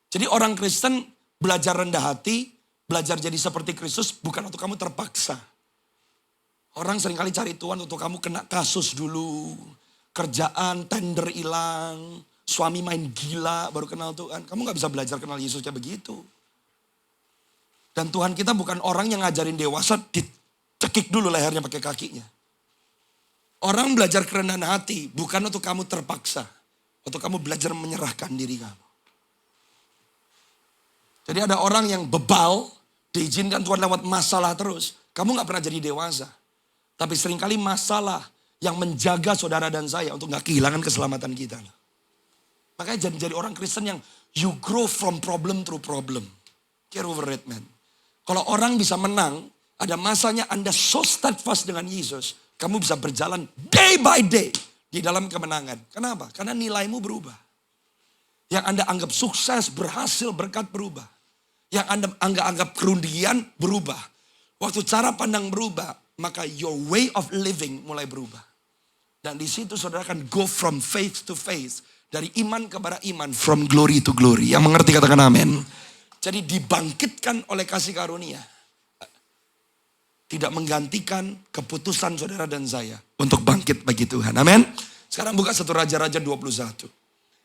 Jadi orang Kristen belajar rendah hati, belajar jadi seperti Kristus bukan untuk kamu terpaksa. Orang seringkali cari Tuhan untuk kamu kena kasus dulu. Kerjaan, tender hilang, suami main gila baru kenal Tuhan. Kamu gak bisa belajar kenal Yesus kayak begitu. Dan Tuhan kita bukan orang yang ngajarin dewasa dicekik dulu lehernya pakai kakinya. Orang belajar kerendahan hati bukan untuk kamu terpaksa. Untuk kamu belajar menyerahkan diri kamu. Jadi ada orang yang bebal, diizinkan Tuhan lewat masalah terus. Kamu gak pernah jadi dewasa. Tapi seringkali masalah yang menjaga saudara dan saya untuk gak kehilangan keselamatan kita. Makanya jadi orang Kristen yang you grow from problem through problem. Get over it, man. Kalau orang bisa menang, ada masanya Anda so steadfast dengan Yesus, kamu bisa berjalan day by day di dalam kemenangan. Kenapa? Karena nilaimu berubah. Yang Anda anggap sukses, berhasil, berkat berubah. Yang Anda anggap kerugian berubah. Waktu cara pandang berubah, maka your way of living mulai berubah. Dan di situ saudara akan go from faith to faith. Dari iman kepada iman, from glory to glory. Yang mengerti katakan amin. Jadi dibangkitkan oleh kasih karunia. Tidak menggantikan keputusan saudara dan saya untuk bangkit bagi Tuhan. Amin. Sekarang buka 1 Raja-Raja 21.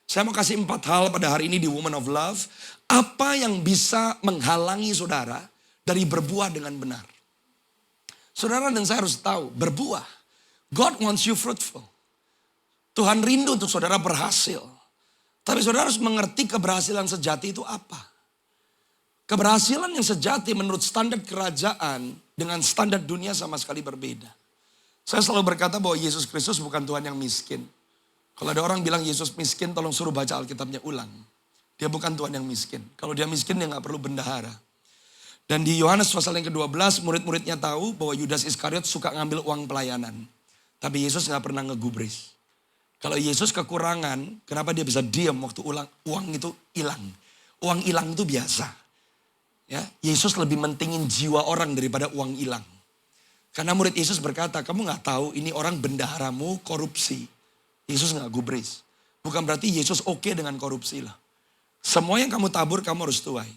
Saya mau kasih 4 hal pada hari ini di Woman of Love. Apa yang bisa menghalangi saudara dari berbuah dengan benar. Saudara dan saya harus tahu, berbuah. God wants you fruitful. Tuhan rindu untuk saudara berhasil. Tapi saudara harus mengerti keberhasilan sejati itu apa. Keberhasilan yang sejati menurut standar kerajaan dengan standar dunia sama sekali berbeda. Saya selalu berkata bahwa Yesus Kristus bukan Tuhan yang miskin. Kalau ada orang bilang Yesus miskin, tolong suruh baca Alkitabnya ulang. Dia bukan Tuhan yang miskin. Kalau dia miskin, dia gak perlu bendahara. Dan di Yohanes pasal yang ke-12, murid-muridnya tahu bahwa Yudas Iskariot suka ngambil uang pelayanan. Tapi Yesus gak pernah ngegubris. Kalau Yesus kekurangan, kenapa dia bisa diam waktu uang itu hilang? Uang hilang itu biasa. Ya, Yesus lebih mentingin jiwa orang daripada uang hilang. Karena murid Yesus berkata, kamu gak tahu ini orang bendaharamu korupsi. Yesus gak gubris. Bukan berarti Yesus oke dengan korupsi lah. Semua yang kamu tabur kamu harus tuai.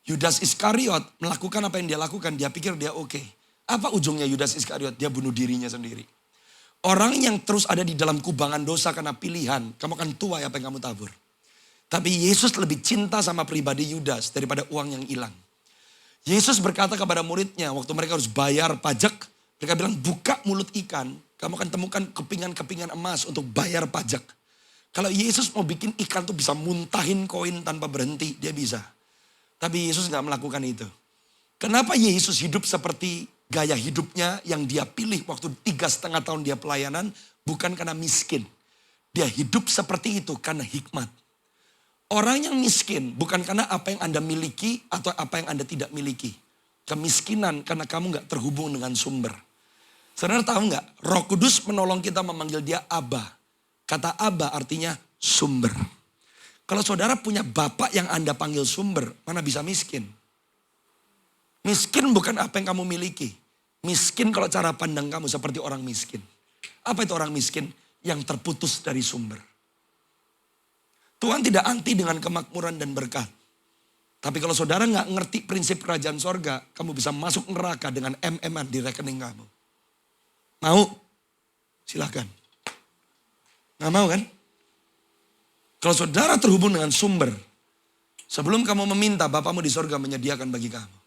Yudas Iskariot melakukan apa yang dia lakukan, dia pikir dia oke. Apa ujungnya Yudas Iskariot? Dia bunuh dirinya sendiri. Orang yang terus ada di dalam kubangan dosa karena pilihan, kamu akan tuai apa yang kamu tabur. Tapi Yesus lebih cinta sama pribadi Yudas daripada uang yang hilang. Yesus berkata kepada muridnya waktu mereka harus bayar pajak. Mereka bilang buka mulut ikan. Kamu akan temukan kepingan-kepingan emas untuk bayar pajak. Kalau Yesus mau bikin ikan tuh bisa muntahin koin tanpa berhenti. Dia bisa. Tapi Yesus gak melakukan itu. Kenapa Yesus hidup seperti gaya hidupnya yang dia pilih waktu 3,5 tahun dia pelayanan. Bukan karena miskin. Dia hidup seperti itu karena hikmat. Orang yang miskin bukan karena apa yang Anda miliki atau apa yang Anda tidak miliki. Kemiskinan karena kamu gak terhubung dengan sumber. Saudara tahu gak? Roh Kudus menolong kita memanggil dia Abba. Kata Abba artinya sumber. Kalau saudara punya bapak yang Anda panggil sumber, mana bisa miskin? Miskin bukan apa yang kamu miliki. Miskin kalau cara pandang kamu seperti orang miskin. Apa itu orang miskin? Yang terputus dari sumber. Tuhan tidak anti dengan kemakmuran dan berkat. Tapi kalau saudara gak ngerti prinsip kerajaan sorga, kamu bisa masuk neraka dengan MM-an di rekening kamu. Mau? Silakan. Gak mau kan? Kalau saudara terhubung dengan sumber, sebelum kamu meminta, Bapamu di sorga menyediakan bagi kamu.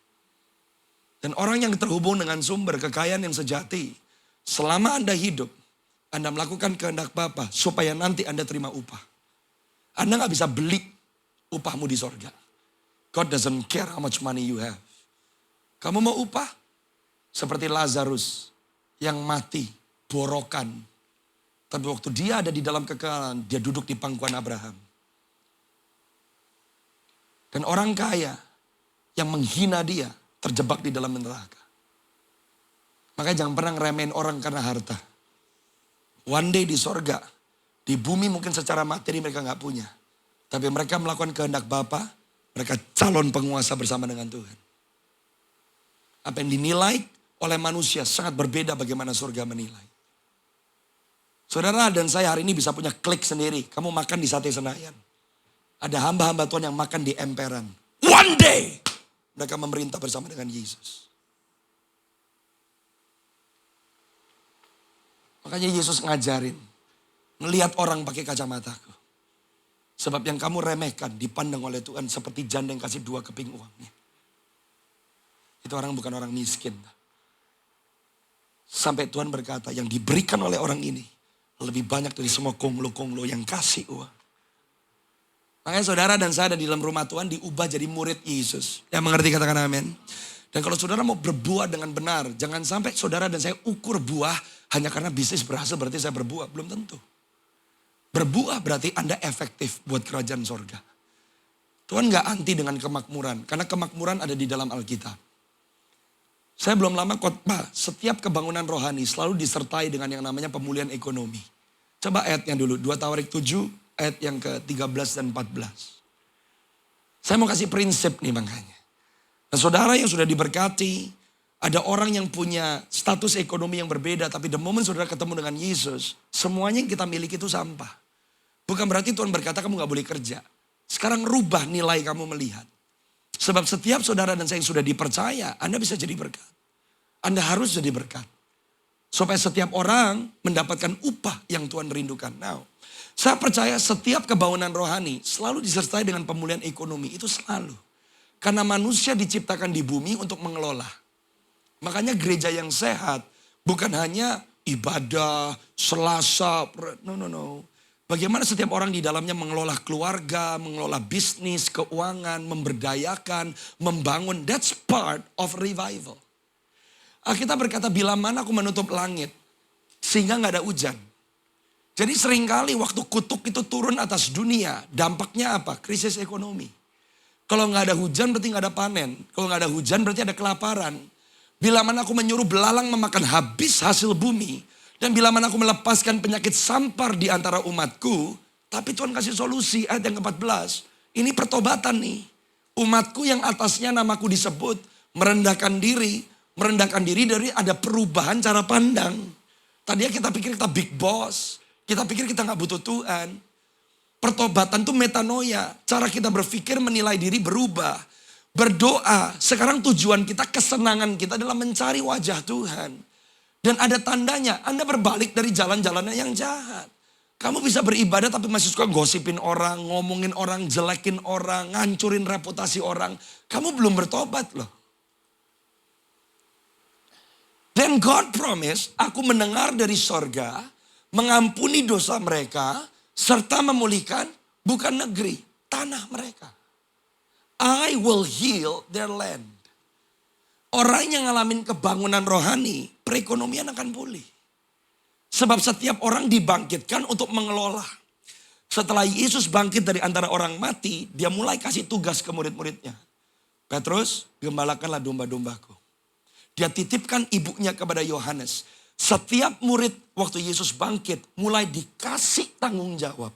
Dan orang yang terhubung dengan sumber kekayaan yang sejati, selama Anda hidup, Anda melakukan kehendak Bapa supaya nanti Anda terima upah. Anda gak bisa beli upahmu di sorga. God doesn't care how much money you have. Kamu mau upah? Seperti Lazarus yang mati, borokan. Tapi waktu dia ada di dalam kekekalan, dia duduk di pangkuan Abraham. Dan orang kaya yang menghina dia, terjebak di dalam neraka. Makanya jangan pernah ngeremehin orang karena harta. One day di sorga, di bumi mungkin secara materi mereka gak punya. Tapi mereka melakukan kehendak Bapa, mereka calon penguasa bersama dengan Tuhan. Apa yang dinilai oleh manusia sangat berbeda bagaimana surga menilai. Saudara dan saya hari ini bisa punya klik sendiri. Kamu makan di Sate Senayan. Ada hamba-hamba Tuhan yang makan di emperan. One day mereka memerintah bersama dengan Yesus. Makanya Yesus ngajarin. Ngelihat orang pakai kacamataku. Sebab yang kamu remehkan dipandang oleh Tuhan seperti janda yang kasih 2 keping uangnya. Itu orang bukan orang miskin. Sampai Tuhan berkata yang diberikan oleh orang ini lebih banyak dari semua konglo-konglo yang kasih uang. Makanya saudara dan saya ada di dalam rumah Tuhan diubah jadi murid Yesus. Yang mengerti katakan amin. Dan kalau saudara mau berbuah dengan benar, jangan sampai saudara dan saya ukur buah hanya karena bisnis berhasil berarti saya berbuah. Belum tentu. Berbuah berarti Anda efektif buat kerajaan sorga. Tuhan gak anti dengan kemakmuran. Karena kemakmuran ada di dalam Alkitab. Saya belum lama khotbah, setiap kebangunan rohani selalu disertai dengan yang namanya pemulihan ekonomi. Coba ayatnya dulu, 2 Tawarik 7, ayat yang ke-13 dan 14. Saya mau kasih prinsip nih makanya. Nah saudara yang sudah diberkati, ada orang yang punya status ekonomi yang berbeda, tapi the moment saudara ketemu dengan Yesus, semuanya yang kita miliki itu sampah. Bukan berarti Tuhan berkata kamu gak boleh kerja. Sekarang rubah nilai kamu melihat. Sebab setiap saudara dan saya yang sudah dipercaya, Anda bisa jadi berkat. Anda harus jadi berkat. Supaya setiap orang mendapatkan upah yang Tuhan rindukan. Now, saya percaya setiap kebangunan rohani selalu disertai dengan pemulihan ekonomi. Itu selalu. Karena manusia diciptakan di bumi untuk mengelola. Makanya gereja yang sehat bukan hanya ibadah, selasa, no. Bagaimana setiap orang di dalamnya mengelola keluarga, mengelola bisnis, keuangan, memberdayakan, membangun. That's part of revival. Alkitab berkata, bila mana aku menutup langit sehingga gak ada hujan. Jadi seringkali waktu kutuk itu turun atas dunia, dampaknya apa? Krisis ekonomi. Kalau gak ada hujan berarti gak ada panen. Kalau gak ada hujan berarti ada kelaparan. Bila mana aku menyuruh belalang memakan habis hasil bumi. Dan bila mana aku melepaskan penyakit sampar di antara umatku. Tapi Tuhan kasih solusi ayat yang ke-14. Ini pertobatan nih. Umatku yang atasnya namaku disebut. Merendahkan diri dari ada perubahan cara pandang. Tadinya kita pikir kita big boss. Kita pikir kita gak butuh Tuhan. Pertobatan itu metanoia. Cara kita berpikir menilai diri berubah. Berdoa. Sekarang tujuan kita, kesenangan kita adalah mencari wajah Tuhan. Dan ada tandanya, Anda berbalik dari jalan-jalannya yang jahat. Kamu bisa beribadah tapi masih suka gosipin orang, ngomongin orang, jelekin orang, ngancurin reputasi orang. Kamu belum bertobat loh. Then God promise, aku mendengar dari sorga, mengampuni dosa mereka, serta memulihkan bukan negeri, tanah mereka. I will heal their land. Orang yang ngalamin kebangunan rohani, perekonomian akan pulih. Sebab setiap orang dibangkitkan untuk mengelola. Setelah Yesus bangkit dari antara orang mati, dia mulai kasih tugas ke murid-muridnya. Petrus, gembalakanlah domba-dombaku. Dia titipkan ibunya kepada Yohanes. Setiap murid waktu Yesus bangkit mulai dikasih tanggung jawab.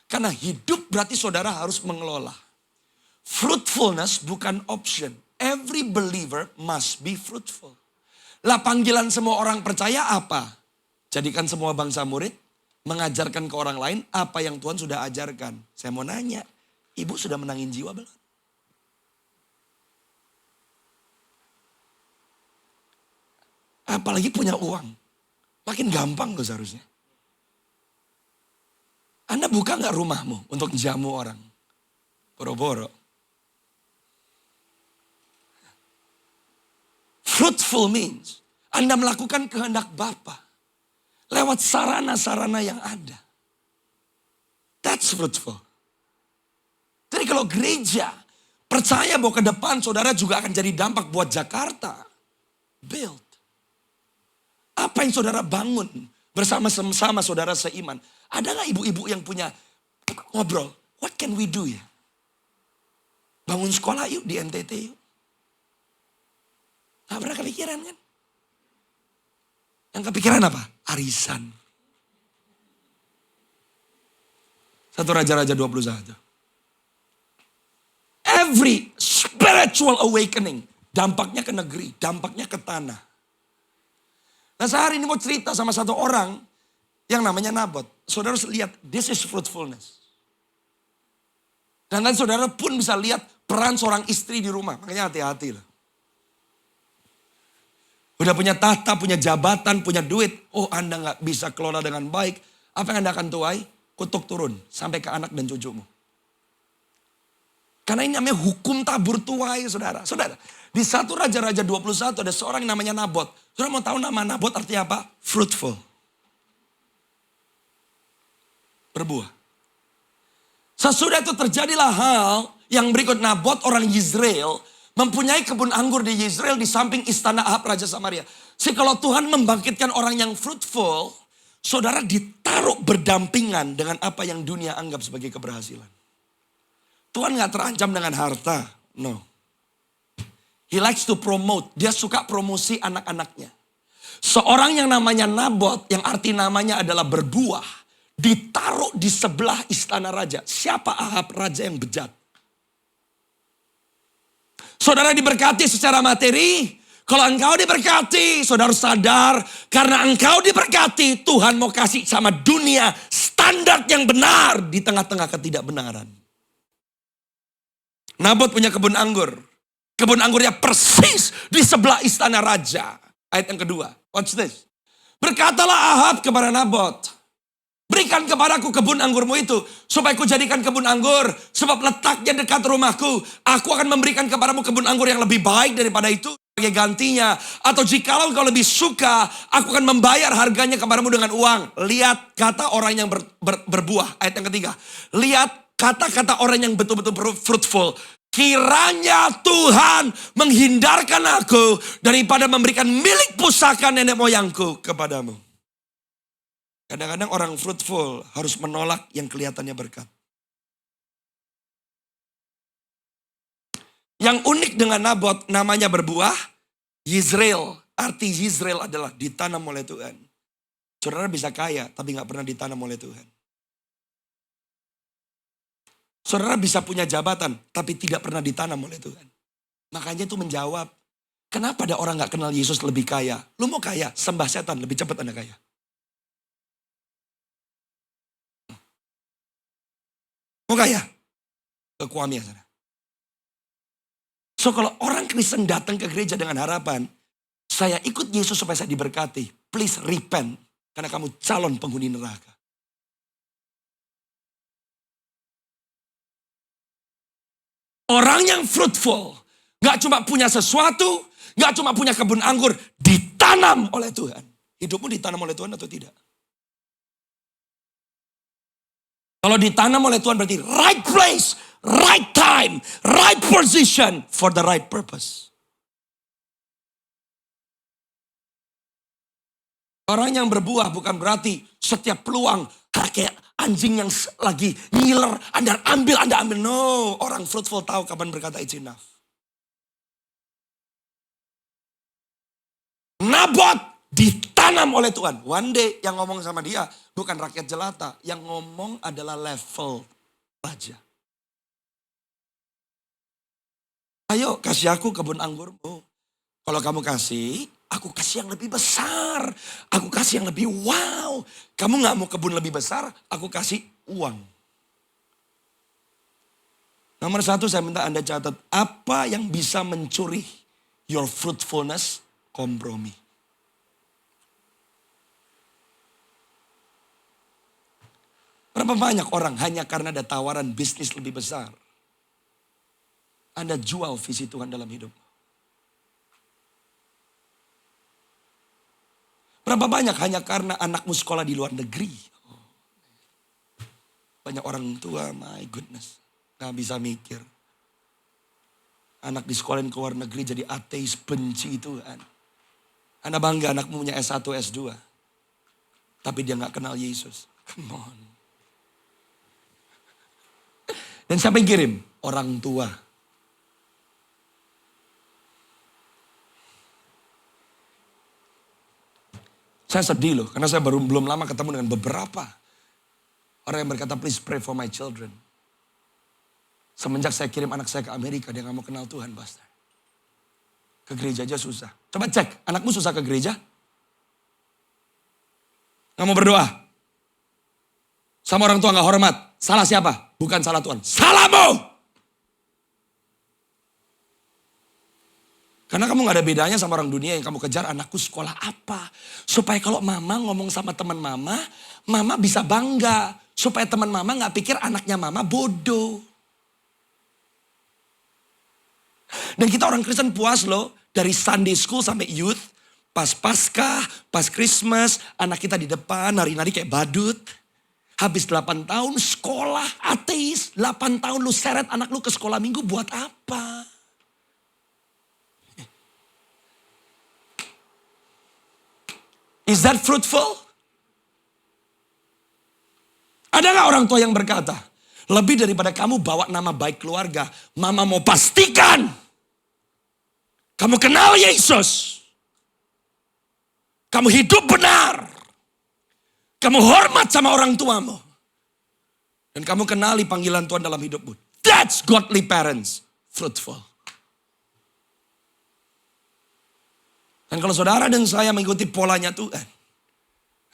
Karena hidup berarti saudara harus mengelola. Fruitfulness bukan option. Every believer must be fruitful. Lah panggilan semua orang percaya apa? Jadikan semua bangsa murid, mengajarkan ke orang lain apa yang Tuhan sudah ajarkan. Saya mau nanya, ibu sudah menangin jiwa belum? Apalagi punya uang. Makin gampang kok seharusnya. Anda buka gak rumahmu untuk jamu orang? Boro-boro. Fruitful means Anda melakukan kehendak Bapa lewat sarana-sarana yang ada. That's fruitful. Jadi kalau gereja percaya bahwa ke depan saudara juga akan jadi dampak buat Jakarta. Build. Apa yang saudara bangun bersama-sama saudara seiman. Ada gak ibu-ibu yang punya ngobrol? What can we do ya? Bangun sekolah yuk di NTT yuk. Gak pernah kepikiran kan? Yang kepikiran apa? Arisan. 1 Raja-Raja 21. Every spiritual awakening. Dampaknya ke negeri, dampaknya ke tanah. Nah sehari ini mau cerita sama satu orang yang namanya Nabot. Saudara harus lihat, this is fruitfulness. Dan nanti saudara pun bisa lihat peran seorang istri di rumah. Makanya hati-hati lah. Udah punya tahta, punya jabatan, punya duit. Oh Anda gak bisa kelola dengan baik. Apa yang Anda akan tuai? Kutuk turun sampai ke anak dan cucumu. Karena ini namanya hukum tabur tuai saudara. Saudara, di 1 Raja-Raja 21 ada seorang yang namanya Nabot. Saudara mau tahu nama Nabot artinya apa? Fruitful. Berbuah. Sesudah itu terjadilah hal yang berikut. Nabot orang Yizrael mempunyai kebun anggur di Yizrael di samping istana Ahab Raja Samaria. Jadi kalau Tuhan membangkitkan orang yang fruitful, saudara ditaruh berdampingan dengan apa yang dunia anggap sebagai keberhasilan. Tuhan gak terancam dengan harta. No. He likes to promote. Dia suka promosi anak-anaknya. Seorang yang namanya Nabot, yang arti namanya adalah berbuah, ditaruh di sebelah istana raja. Siapa Ahab raja yang bejat? Saudara diberkati secara materi. Kalau engkau diberkati, saudara sadar. Karena engkau diberkati, Tuhan mau kasih sama dunia standar yang benar di tengah-tengah ketidakbenaran. Nabot punya kebun anggur. Kebun anggurnya persis di sebelah istana raja. Ayat yang kedua. Watch this. Berkatalah Ahab kepada Nabot, berikan kepadaku kebun anggurmu itu, supaya ku jadikan kebun anggur, sebab letaknya dekat rumahku. Aku akan memberikan kepadamu kebun anggur yang lebih baik daripada itu sebagai gantinya. Atau jikalau kau lebih suka, aku akan membayar harganya kepadamu dengan uang. Lihat kata orang yang berbuah. Ayat yang ketiga. Lihat kata-kata orang yang betul-betul fruitful. Kiranya Tuhan menghindarkan aku daripada memberikan milik pusaka nenek moyangku kepadamu. Kadang-kadang orang fruitful harus menolak yang kelihatannya berkat. Yang unik dengan Nabot, namanya berbuah, Yizrael. Arti Yizrael adalah ditanam oleh Tuhan. Saudara bisa kaya, tapi gak pernah ditanam oleh Tuhan. Saudara bisa punya jabatan, tapi tidak pernah ditanam oleh Tuhan. Makanya itu menjawab, kenapa ada orang gak kenal Yesus lebih kaya? Lu mau kaya, sembah setan, lebih cepat Anda kaya. Mau kaya? Kekuamnya sana. So kalau orang Kristen datang ke gereja dengan harapan, saya ikut Yesus supaya saya diberkati. Please repent. Karena kamu calon penghuni neraka. Orang yang fruitful, gak cuma punya sesuatu, gak cuma punya kebun anggur, ditanam oleh Tuhan. Hidupmu ditanam oleh Tuhan atau tidak? Kalau ditanam oleh Tuhan berarti right place, right time, right position for the right purpose. Orang yang berbuah bukan berarti setiap peluang kayak anjing yang lagi ngiler. Anda ambil. No, orang fruitful tahu kapan berkata it's enough. Nabot ditanam oleh Tuhan. One day yang ngomong sama dia bukan rakyat jelata. Yang ngomong adalah level raja. Ayo kasih aku kebun anggurmu. Kalau kamu kasih, aku kasih yang lebih besar. Aku kasih yang lebih wow. Kamu gak mau kebun lebih besar, aku kasih uang. Nomor 1 saya minta Anda catat. Apa yang bisa mencuri your fruitfulness? Kompromi. Berapa banyak orang hanya karena ada tawaran bisnis lebih besar. Anda jual visi Tuhan dalam hidup. Berapa banyak hanya karena anakmu sekolah di luar negeri. Banyak orang tua, my goodness. Gak bisa mikir. Anak di sekolah ke luar negeri jadi ateis, benci Tuhan. Anda bangga anakmu punya S1, S2. Tapi dia gak kenal Yesus. Come on. Dan siapa yang kirim? Orang tua. Saya sedih loh, karena saya belum lama ketemu dengan beberapa orang yang berkata, please pray for my children. Semenjak saya kirim anak saya ke Amerika, dia gak mau kenal Tuhan, pastor. Ke gereja aja susah. Coba cek, anakmu susah ke gereja? Gak mau berdoa? Sama orang tua gak hormat? Salah siapa? Bukan salah Tuhan. Salahmu! Karena kamu gak ada bedanya sama orang dunia yang kamu kejar, anakku sekolah apa. Supaya kalau mama ngomong sama teman mama, mama bisa bangga. Supaya teman mama gak pikir anaknya mama bodoh. Dan kita orang Kristen puas loh, dari Sunday school sampai youth, pas Paskah, pas Christmas, anak kita di depan nari-nari kayak badut. Habis 8 tahun sekolah ateis, 8 tahun lu seret anak lu ke sekolah minggu buat apa? Is that fruitful? Ada gak orang tua yang berkata, lebih daripada kamu bawa nama baik keluarga, mama mau pastikan kamu kenal Yesus. Kamu hidup benar. Kamu hormat sama orang tuamu. Dan kamu kenali panggilan Tuhan dalam hidupmu. That's godly parents. Fruitful. Dan kalau saudara dan saya mengikuti polanya Tuhan.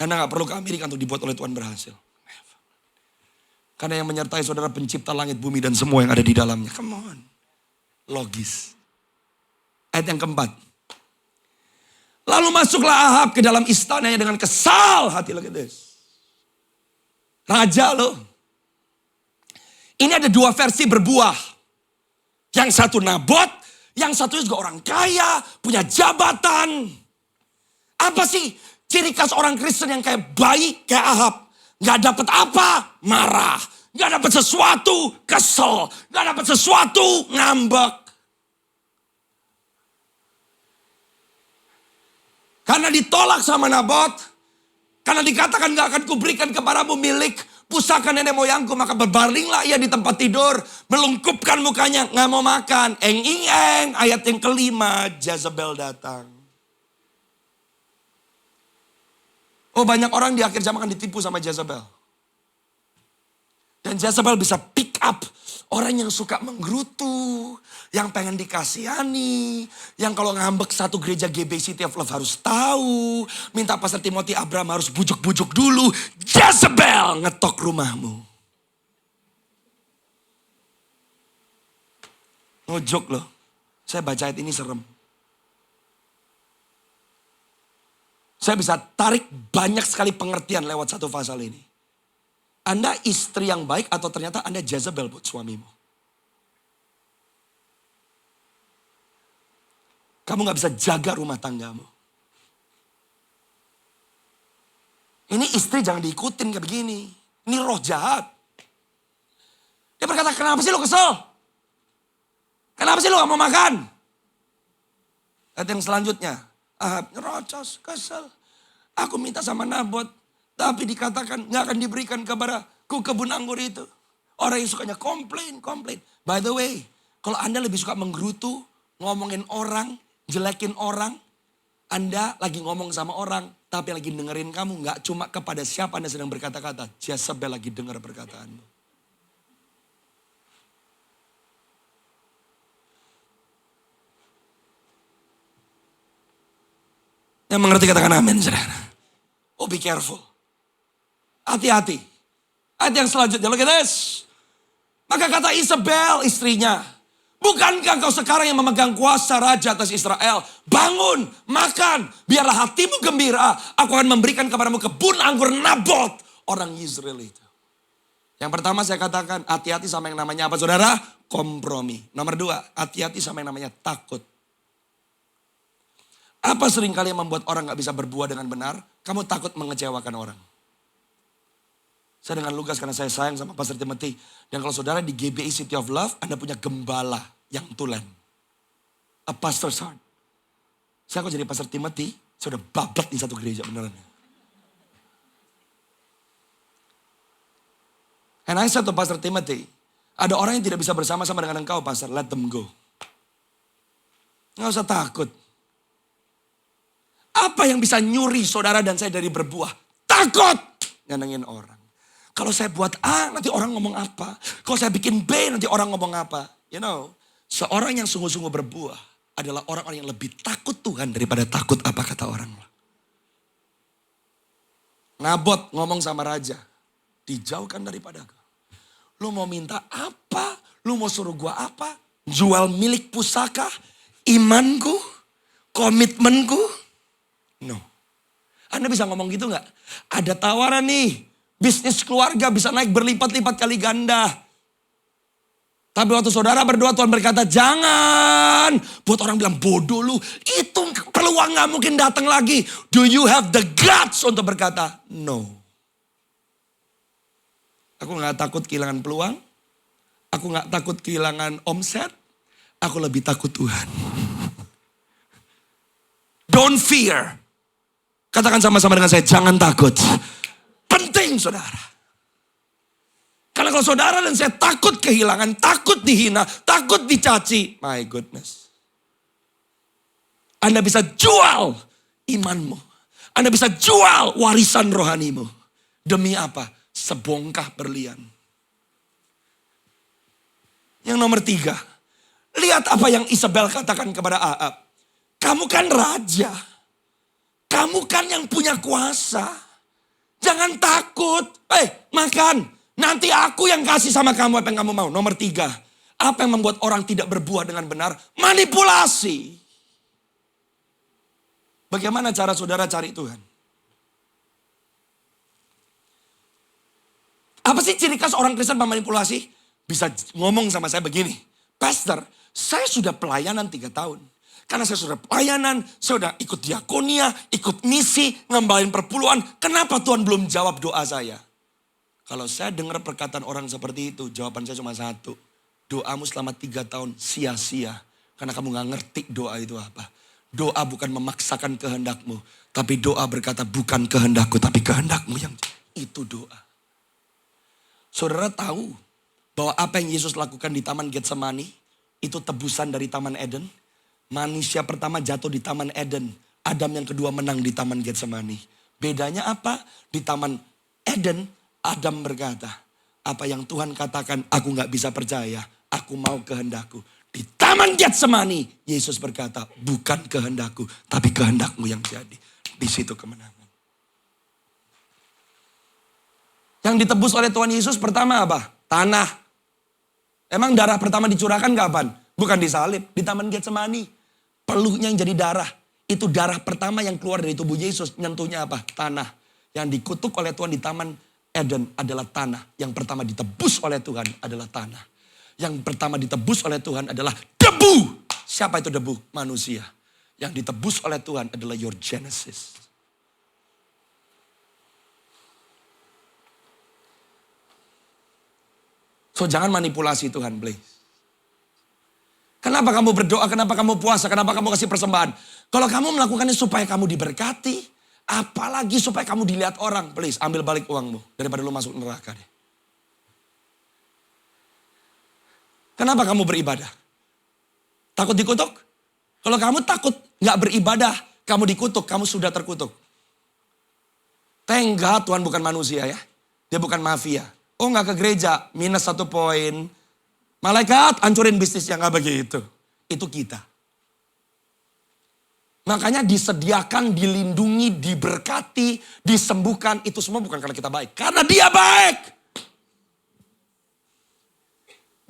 Anda gak perlu ke Amerika untuk dibuat oleh Tuhan berhasil. Karena yang menyertai saudara pencipta langit, bumi, dan semua yang ada di dalamnya. Come on. Logis. Ayat yang keempat. Lalu masuklah Ahab ke dalam istananya dengan kesal hati. Look at this. Raja loh. Ini ada 2 versi berbuah. Yang satu Nabot, yang satu juga orang kaya, punya jabatan. Apa sih ciri khas orang Kristen yang kayak bayi, kayak Ahab? Gak dapat apa? Marah. Gak dapat sesuatu? Kesel. Gak dapat sesuatu? Ngambek. Karena ditolak sama Nabot. Karena dikatakan gak akan kuberikan kepadamu milik pusaka nenek moyangku. Maka berbalinglah ia di tempat tidur. Melungkupkan mukanya. Gak mau makan. Eng-ing-eng. Ayat yang kelima. Jezebel datang. Oh, banyak orang di akhir zaman akan ditipu sama Jezebel. Dan Jezebel bisa pick up orang yang suka menggerutu, yang pengen dikasihani, yang kalau ngambek satu gereja GB City of Love harus tahu, minta Pastor Timothy Abraham harus bujuk-bujuk dulu. Jezebel ngetok rumahmu. Ngojok loh, saya baca ayat ini serem. Saya bisa tarik banyak sekali pengertian lewat satu pasal ini. Anda istri yang baik atau ternyata Anda Jezebel buat suamimu. Kamu gak bisa jaga rumah tanggamu. Ini istri jangan diikutin kayak begini. Ini roh jahat. Dia berkata, kenapa sih lu kesel? Kenapa sih lu gak mau makan? Ayat yang selanjutnya. Ahab nyerocos, kesel. Aku minta sama Nabot. Tapi dikatakan nggak akan diberikan kepadaku kebun anggur itu. Orang yang sukanya komplain. By the way, kalau Anda lebih suka menggerutu, ngomongin orang, jelekin orang, Anda lagi ngomong sama orang, tapi lagi dengerin kamu, nggak cuma kepada siapa Anda sedang berkata-kata. Jezebel lagi dengar perkataanmu. Yang mengerti katakan amin, saudara. Oh, be careful. Hati-hati. Ayat yang selanjutnya, look at this. Maka kata Isabel istrinya, bukankah kau sekarang yang memegang kuasa raja atas Israel? Bangun, makan, biarlah hatimu gembira. Aku akan memberikan kepadamu kebun anggur Nabot, orang Israel itu. Yang pertama saya katakan, hati-hati sama yang namanya apa saudara? Kompromi. Nomor 2, hati-hati sama yang namanya takut. Apa seringkali yang membuat orang gak bisa berbuat dengan benar? Kamu takut mengecewakan orang. Saya dengan Lukas karena saya sayang sama Pastor Timothy. Dan kalau saudara di GBI City of Love, Anda punya gembala yang tulen. A pastor's heart. Saya kok jadi Pastor Timothy, saya udah babak di satu gereja beneran. And I said to Pastor Timothy, ada orang yang tidak bisa bersama-sama dengan engkau, Pastor, let them go. Gak usah takut. Apa yang bisa nyuri saudara dan saya dari berbuah? Takut nyenengin orang. Kalau saya buat A, nanti orang ngomong apa. Kalau saya bikin B, nanti orang ngomong apa. You know, seorang yang sungguh-sungguh berbuah adalah orang-orang yang lebih takut Tuhan daripada takut apa kata orang. Nabot ngomong sama raja, dijauhkan daripada kau. Lu mau minta apa? Lu mau suruh gua apa? Jual milik pusaka? Imanku? Komitmenku? No. Anda bisa ngomong gitu gak? Ada tawaran nih. Bisnis keluarga bisa naik berlipat-lipat kali ganda. Tapi waktu saudara berdoa Tuhan berkata jangan. Buat orang bilang bodoh lu. Itu peluang gak mungkin datang lagi. Do you have the guts untuk berkata no? Aku gak takut kehilangan peluang. Aku gak takut kehilangan omset. Aku lebih takut Tuhan. Don't fear. Katakan sama-sama dengan saya, jangan takut. Penting saudara. Karena kalau saudara dan saya takut kehilangan, takut dihina, takut dicaci. My goodness. Anda bisa jual imanmu. Anda bisa jual warisan rohanimu. Demi apa? Sebongkah berlian. Yang nomor 3. Lihat apa yang Isabel katakan kepada Ahab. Kamu kan raja. Kamu kan yang punya kuasa. Jangan takut. Makan. Nanti aku yang kasih sama kamu apa yang kamu mau. Nomor 3. Apa yang membuat orang tidak berbuah dengan benar? Manipulasi. Bagaimana cara saudara cari Tuhan? Apa sih ciri khas orang Kristen memanipulasi? Bisa ngomong sama saya begini. Pastor, saya sudah pelayanan 3 tahun. Karena saya sudah pelayanan, saya sudah ikut diakonia, ikut misi, ngembalin perpuluhan. Kenapa Tuhan belum jawab doa saya? Kalau saya dengar perkataan orang seperti itu, jawaban saya cuma satu. Doamu selama 3 tahun sia-sia. Karena kamu gak ngerti doa itu apa. Doa bukan memaksakan kehendakmu. Tapi doa berkata bukan kehendakku, tapi kehendakmu yang itu doa. Saudara tahu bahwa apa yang Yesus lakukan di Taman Getsemani, itu tebusan dari Taman Eden. Manusia pertama jatuh di Taman Eden. Adam yang kedua menang di Taman Getsemani. Bedanya apa? Di Taman Eden, Adam berkata, apa yang Tuhan katakan aku gak bisa percaya. Aku mau kehendakku. Di Taman Getsemani, Yesus berkata, bukan kehendakku, tapi kehendakmu yang jadi. Di situ kemenangan. Yang ditebus oleh Tuhan Yesus pertama apa? Tanah. Emang darah pertama dicurahkan kapan? Bukan disalib, di Taman Getsemani. Peluhnya yang jadi darah. Itu darah pertama yang keluar dari tubuh Yesus. Nyentuhnya apa? Tanah. Yang dikutuk oleh Tuhan di Taman Eden adalah tanah. Yang pertama ditebus oleh Tuhan adalah tanah. Yang pertama ditebus oleh Tuhan adalah debu. Siapa itu debu? Manusia. Yang ditebus oleh Tuhan adalah your Genesis. So jangan manipulasi Tuhan, please. Kenapa kamu berdoa, kenapa kamu puasa, kenapa kamu kasih persembahan? Kalau kamu melakukannya supaya kamu diberkati, Apalagi supaya kamu dilihat orang. Please, ambil balik uangmu. Daripada lu masuk neraka deh. Kenapa kamu beribadah? Takut dikutuk? Kalau kamu takut gak beribadah, kamu dikutuk, kamu sudah terkutuk. Thank God Tuhan bukan manusia ya. Dia bukan mafia. Oh gak ke gereja, minus 1 poin. Malaikat hancurin bisnisnya, gak begitu. Itu kita. Makanya disediakan, dilindungi, diberkati, disembuhkan. Itu semua bukan karena kita baik. Karena dia baik.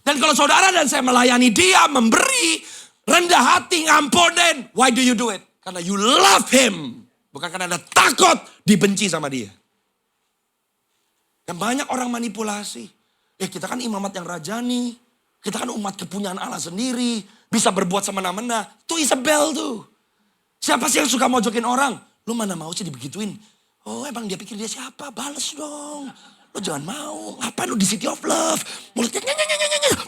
Dan kalau saudara dan saya melayani dia, memberi, rendah hati, ngampunin. Why do you do it? Karena you love him. Bukan karena Anda takut dibenci sama dia. Dan banyak orang manipulasi. Kita kan imamat yang rajani. Kita kan umat kepunyaan Allah sendiri. Bisa berbuat semena-mena. Itu Isabel tuh. Siapa sih yang suka mojokin orang? Lu mana mau sih dibegituin? Oh emang dia pikir dia siapa? Bales dong. Lu jangan mau. Ngapain lu di City of Love? Mulutnya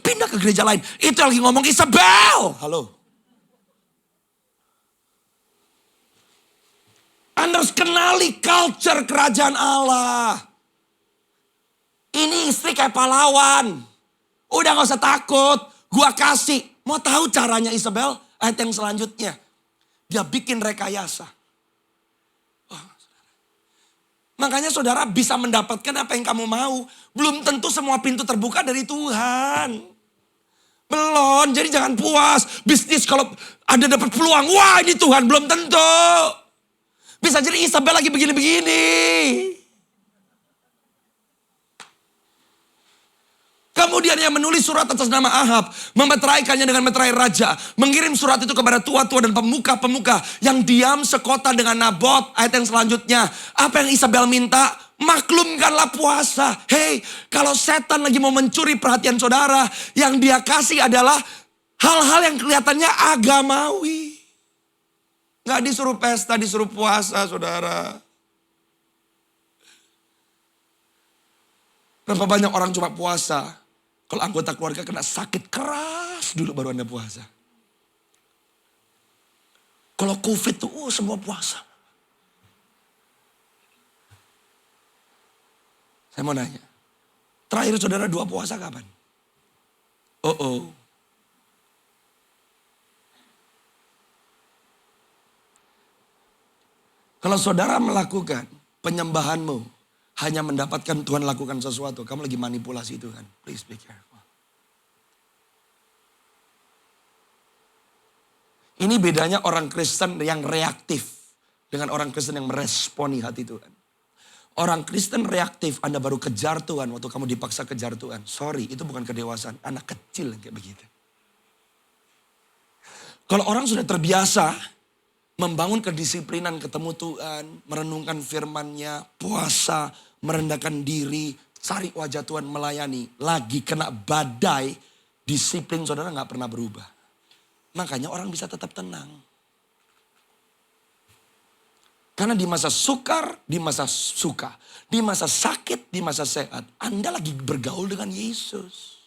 pindah ke gereja lain. Itu yang lagi ngomong Isabel. Halo. Anda harus kenali culture kerajaan Allah. Ini istri kayak pahlawan. Udah gak usah takut. Gua kasih. Mau tahu caranya Isabel? Ayat yang selanjutnya. Dia bikin rekayasa. Makanya saudara bisa mendapatkan apa yang kamu mau. Belum tentu semua pintu terbuka dari Tuhan. Belum, jadi jangan puas. Bisnis kalau ada dapat peluang. Wah ini Tuhan, belum tentu. Bisa jadi Isabel lagi begini-begini. Kemudian yang menulis surat atas nama Ahab, memeteraikannya dengan meterai raja, mengirim surat itu kepada tua-tua dan pemuka-pemuka yang diam sekota dengan Nabot. Ayat yang selanjutnya, apa yang Isabel minta? Maklumkanlah puasa. Hei, kalau setan lagi mau mencuri perhatian saudara, yang dia kasih adalah hal-hal yang kelihatannya agamawi. Gak disuruh pesta, disuruh puasa saudara. Berapa banyak orang cuma puasa. Kalau anggota keluarga kena sakit keras dulu baru Anda puasa. Kalau COVID tuh semua puasa. Saya mau nanya. Terakhir saudara 2 puasa kapan? Kalau saudara melakukan penyembahanmu hanya mendapatkan Tuhan lakukan sesuatu, kamu lagi manipulasi Tuhan. Please be careful. Ini bedanya orang Kristen yang reaktif dengan orang Kristen yang meresponi hati Tuhan. Orang Kristen reaktif, Anda baru kejar Tuhan waktu kamu dipaksa kejar Tuhan. Sorry, itu bukan kedewasaan. Anak kecil yang kayak begitu. Kalau orang sudah terbiasa membangun kedisiplinan ketemu Tuhan, merenungkan firman-Nya, puasa, merendahkan diri, cari wajah Tuhan, melayani. Lagi kena badai, disiplin saudara gak pernah berubah. Makanya orang bisa tetap tenang. Karena di masa sukar, di masa suka, di masa sakit, di masa sehat, Anda lagi bergaul dengan Yesus.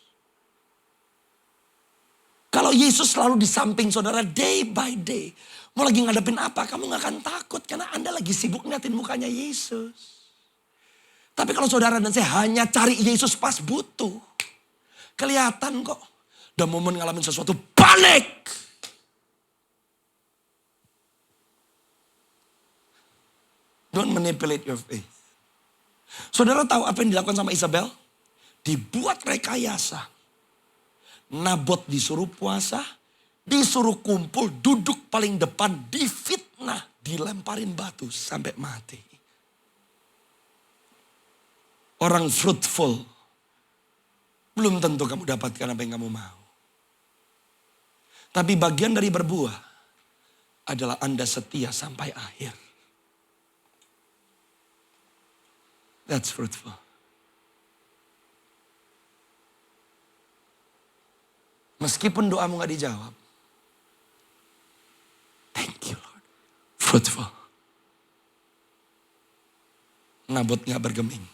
Kalau Yesus selalu di samping saudara day by day. Mau lagi ngadepin apa, kamu gak akan takut. Karena Anda lagi sibuk ngeliatin mukanya Yesus. Tapi kalau saudara dan saya hanya cari Yesus pas butuh. Kelihatan kok. Udah momen ngalamin sesuatu, panik. Don't manipulate your faith. Saudara tahu apa yang dilakukan sama Isabel? Dibuat rekayasa. Nabot disuruh puasa, disuruh kumpul, duduk paling depan, difitnah, dilemparin batu sampai mati. Orang fruitful, belum tentu kamu dapatkan apa yang kamu mau. Tapi bagian dari berbuah adalah Anda setia sampai akhir. That's fruitful. Meskipun doamu gak dijawab. Thank you Lord. Fruitful. Nabot gak bergeming.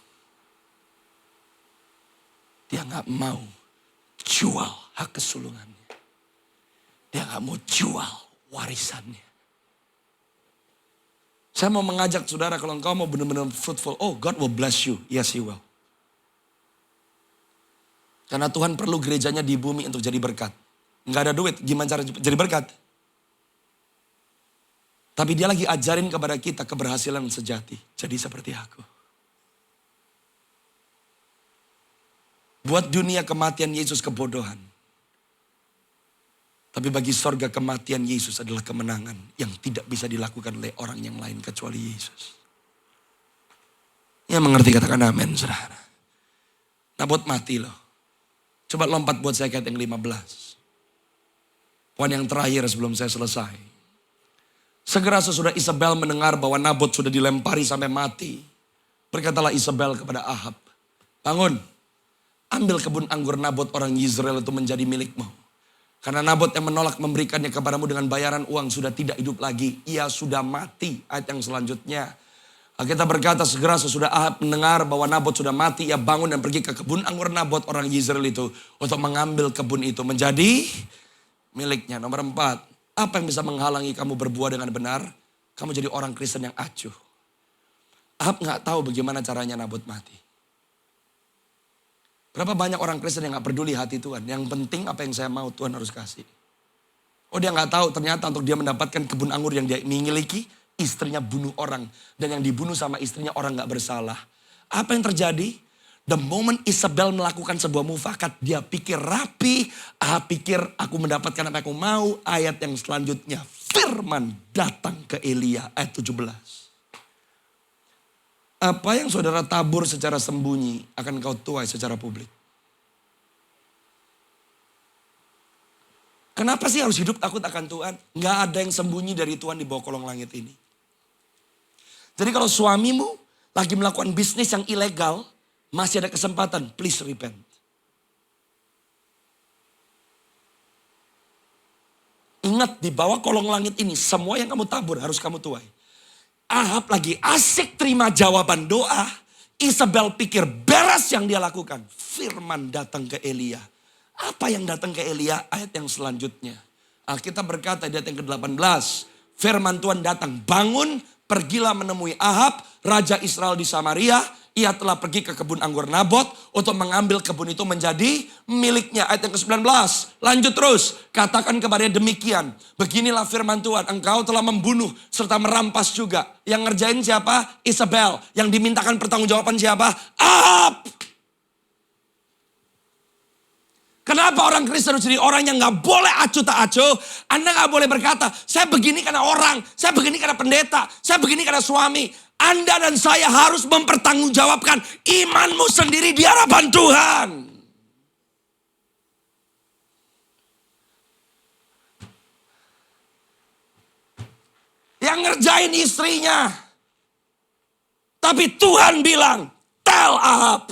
Dia gak mau jual hak kesulungannya. Dia gak mau jual warisannya. Saya mau mengajak saudara kalau engkau mau benar-benar fruitful. Oh, God will bless you. Yes, He will. Karena Tuhan perlu gerejanya di bumi untuk jadi berkat. Enggak ada duit, gimana cara jadi berkat? Tapi dia lagi ajarin kepada kita keberhasilan sejati. Jadi seperti aku. Buat dunia kematian Yesus kebodohan. Tapi bagi sorga kematian Yesus adalah kemenangan yang tidak bisa dilakukan oleh orang yang lain kecuali Yesus. Yang mengerti katakan amin, saudara. Nabot mati loh. Coba lompat buat saya ayat yang 15. Poin yang terakhir sebelum saya selesai. Segera sesudah Isabel mendengar bahwa Nabot sudah dilempari sampai mati. Berkatalah Isabel kepada Ahab. Bangun, ambil kebun anggur Nabot orang Yizrael itu menjadi milikmu. Karena Nabot yang menolak memberikannya kepadamu dengan bayaran uang sudah tidak hidup lagi. Ia sudah mati. Ayat yang selanjutnya. Kita berkata segera sesudah Ahab mendengar bahwa Nabot sudah mati. Ia bangun dan pergi ke kebun anggur Nabot orang Yizrael itu. Untuk mengambil kebun itu menjadi miliknya. Nomor 4. Apa yang bisa menghalangi kamu berbuat dengan benar? Kamu jadi orang Kristen yang acuh. Ahab gak tahu bagaimana caranya Nabot mati. Berapa banyak orang Kristen yang gak peduli hati Tuhan. Yang penting apa yang saya mau Tuhan harus kasih. Oh dia gak tahu ternyata untuk dia mendapatkan kebun anggur yang dia miliki. Istrinya bunuh orang. Dan yang dibunuh sama istrinya orang gak bersalah. Apa yang terjadi? The moment Isabel melakukan sebuah mufakat. Dia pikir rapi. Pikir aku mendapatkan apa yang aku mau. Ayat yang selanjutnya. Firman datang ke Elia. Ayat 17. Apa yang saudara tabur secara sembunyi akan kau tuai secara publik. Kenapa sih harus hidup takut akan Tuhan? Nggak ada yang sembunyi dari Tuhan di bawah kolong langit ini. Jadi kalau suamimu lagi melakukan bisnis yang ilegal, masih ada kesempatan, please repent. Ingat di bawah kolong langit ini, semua yang kamu tabur harus kamu tuai. Ahab lagi asik terima jawaban doa. Isabel pikir beres yang dia lakukan. Firman datang ke Elia. Apa yang datang ke Elia? Ayat yang selanjutnya. Alkitab berkata di ayat yang ke-18. Firman Tuhan datang. Bangun, pergilah menemui Ahab, Raja Israel di Samaria. Ia telah pergi ke kebun anggur Nabot untuk mengambil kebun itu menjadi miliknya. Ayat yang ke-19. Lanjut terus. Katakan kepadanya demikian. Beginilah firman Tuhan. Engkau telah membunuh serta merampas juga. Yang ngerjain siapa? Isabel. Yang dimintakan pertanggungjawaban siapa? Ahab. Kenapa orang Kristen harus jadi orang yang gak boleh acuh tak acuh? Anda gak boleh berkata, saya begini karena orang. Saya begini karena pendeta. Saya begini karena suami. Anda dan saya harus mempertanggungjawabkan imanmu sendiri di hadapan Tuhan. Yang ngerjain istrinya. Tapi Tuhan bilang, tell Ahab.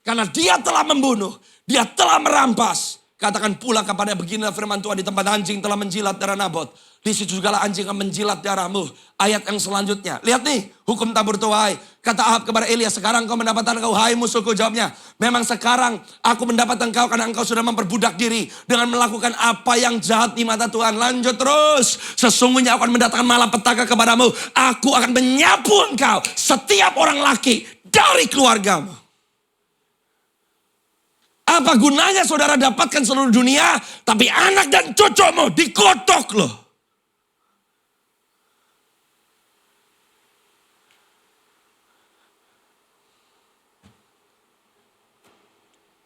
Karena dia telah membunuh, dia telah merampas. Katakan pula kepada beginilah firman Tuhan, di tempat anjing telah menjilat darah Nabot. Di situ juga anjing akan menjilat darahmu. Ayat yang selanjutnya. Lihat nih, hukum tabur tuai. Kata Ahab kepada Elia, sekarang kau mendapatkan engkau, hai musuhku. Jawabnya, memang sekarang aku mendapat engkau karena engkau sudah memperbudak diri. Dengan melakukan apa yang jahat di mata Tuhan. Lanjut terus. Sesungguhnya aku akan mendatangkan malapetaka kepadamu. Aku akan menyapu engkau, setiap orang laki dari keluargamu. Apa gunanya saudara dapatkan seluruh dunia, tapi anak dan cucumu dikutuk loh.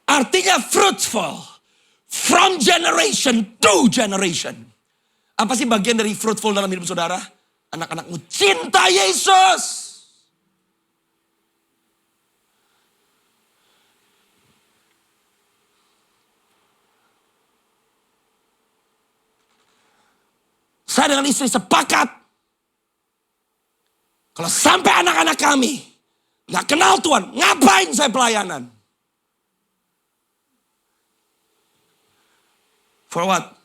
Artinya fruitful. From generation to generation. Apa sih bagian dari fruitful dalam hidup saudara? Anak-anakmu cinta Yesus. Saya dengan istri sepakat. Kalau sampai anak-anak kami gak kenal Tuhan, ngapain saya pelayanan? For what?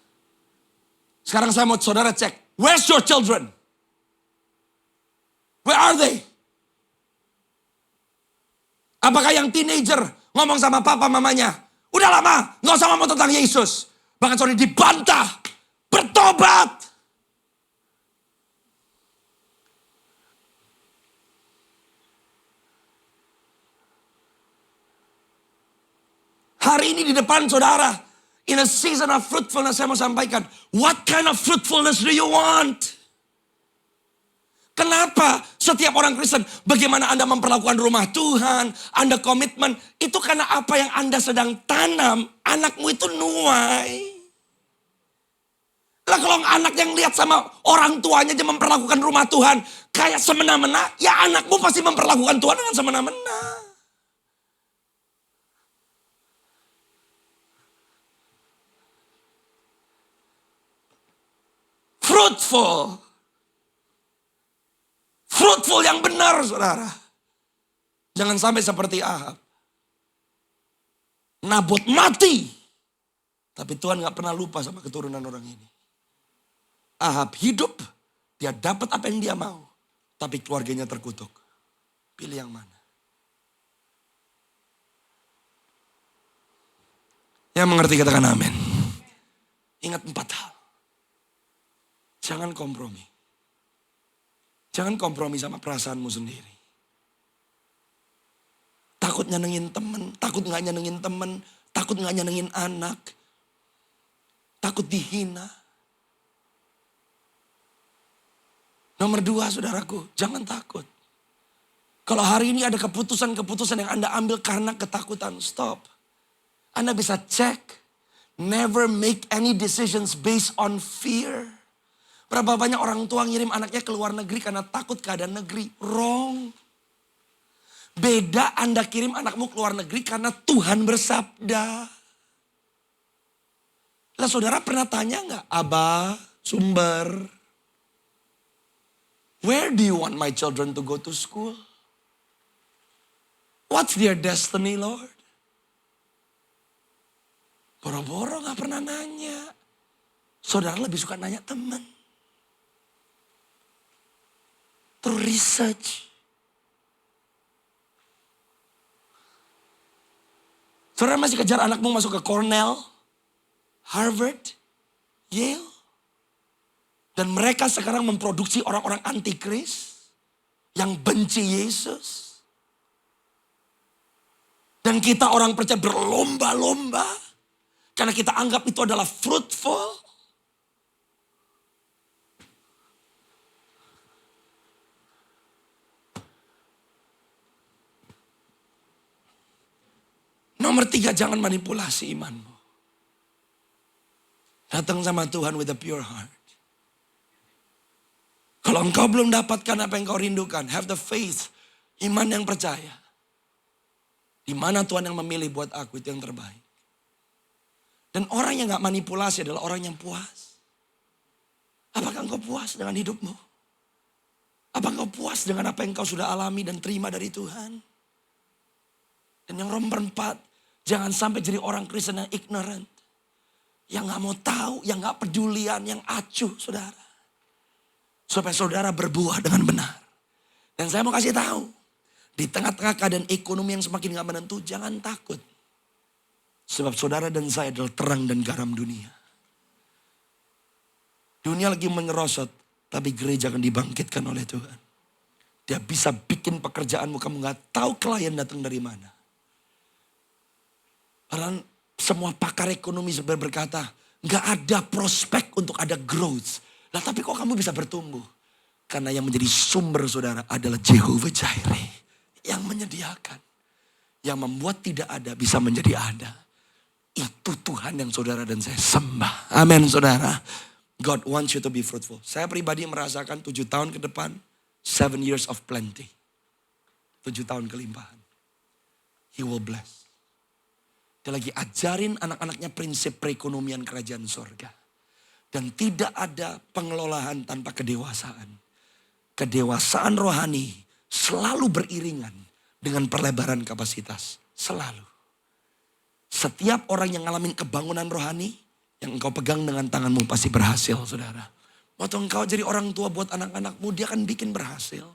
Sekarang saya mau saudara cek. Where's your children? Where are they? Apakah yang teenager ngomong sama papa mamanya, udah lama gak usah ngomong tentang Yesus. Bahkan saudara dibantah. Bertobat. hari ini di depan saudara, in a season of fruitfulness, saya mau sampaikan, what kind of fruitfulness do you want? Kenapa setiap orang Kristen, bagaimana Anda memperlakukan rumah Tuhan, Anda komitmen, itu karena apa yang Anda sedang tanam, anakmu itu nuai. Lah kalau anak yang lihat sama orang tuanya aja memperlakukan rumah Tuhan kayak semena-mena, ya anakmu pasti memperlakukan Tuhan dengan semena-mena. Fruitful. Fruitful yang benar, saudara. Jangan sampai seperti Ahab. Nabot mati. Tapi Tuhan gak pernah lupa sama keturunan orang ini. Ahab hidup, dia dapat apa yang dia mau. Tapi keluarganya terkutuk. Pilih yang mana? Yang mengerti katakan amin. Ingat 4 hal. Jangan kompromi. Jangan kompromi sama perasaanmu sendiri. Takut nyenengin temen, takut gak nyenengin temen, takut gak nyenengin anak. Takut dihina. Nomor 2 saudaraku, jangan takut. Kalau hari ini ada keputusan-keputusan yang Anda ambil karena ketakutan, stop. Anda bisa cek, never make any decisions based on fear. Berapa banyak orang tua ngirim anaknya ke luar negeri karena takut keadaan negeri. Wrong. Beda Anda kirim anakmu ke luar negeri karena Tuhan bersabda. Lah saudara pernah tanya gak? Abah, sumber. Where do you want my children to go to school? What's their destiny, Lord? Boro-boro gak pernah nanya. Saudara lebih suka nanya teman. Terus research. Saudara masih kejar anakmu masuk ke Cornell, Harvard, Yale. Dan mereka sekarang memproduksi orang-orang antikris yang benci Yesus. Dan kita orang percaya berlomba-lomba karena kita anggap itu adalah fruitful. Nomor 3, jangan manipulasi imanmu. Datang sama Tuhan with a pure heart. Kalau engkau belum dapatkan apa yang kau rindukan, have the faith, iman yang percaya. Di mana Tuhan yang memilih buat aku, itu yang terbaik. Dan orang yang gak manipulasi adalah orang yang puas. Apakah engkau puas dengan hidupmu? Apakah engkau puas dengan apa yang kau sudah alami dan terima dari Tuhan? Dan yang nomor 4, jangan sampai jadi orang Kristen yang ignorant. Yang gak mau tahu, yang gak pedulian, yang acuh saudara. Supaya saudara berbuah dengan benar. Dan saya mau kasih tahu. Di tengah-tengah keadaan ekonomi yang semakin gak menentu, jangan takut. Sebab saudara dan saya adalah terang dan garam dunia. Dunia lagi mengerosot, tapi gereja akan dibangkitkan oleh Tuhan. Dia bisa bikin pekerjaanmu, kamu gak tahu klien datang dari mana. Karena semua pakar ekonomi sebenarnya berkata, gak ada prospek untuk ada growth. Lah tapi kok kamu bisa bertumbuh? Karena yang menjadi sumber saudara adalah Jehovah Jireh. Yang menyediakan. Yang membuat tidak ada bisa menjadi ada. Itu Tuhan yang saudara dan saya sembah. Amin saudara. God wants you to be fruitful. Saya pribadi merasakan 7 tahun ke depan, 7 years of plenty. 7 tahun kelimpahan. He will bless. Dia lagi ajarin anak-anaknya prinsip perekonomian kerajaan sorga. Dan tidak ada pengelolaan tanpa kedewasaan. Kedewasaan rohani selalu beriringan dengan perlebaran kapasitas. Selalu. Setiap orang yang ngalamin kebangunan rohani, yang engkau pegang dengan tanganmu pasti berhasil saudara. Waktu engkau jadi orang tua buat anak-anakmu, dia akan bikin berhasil.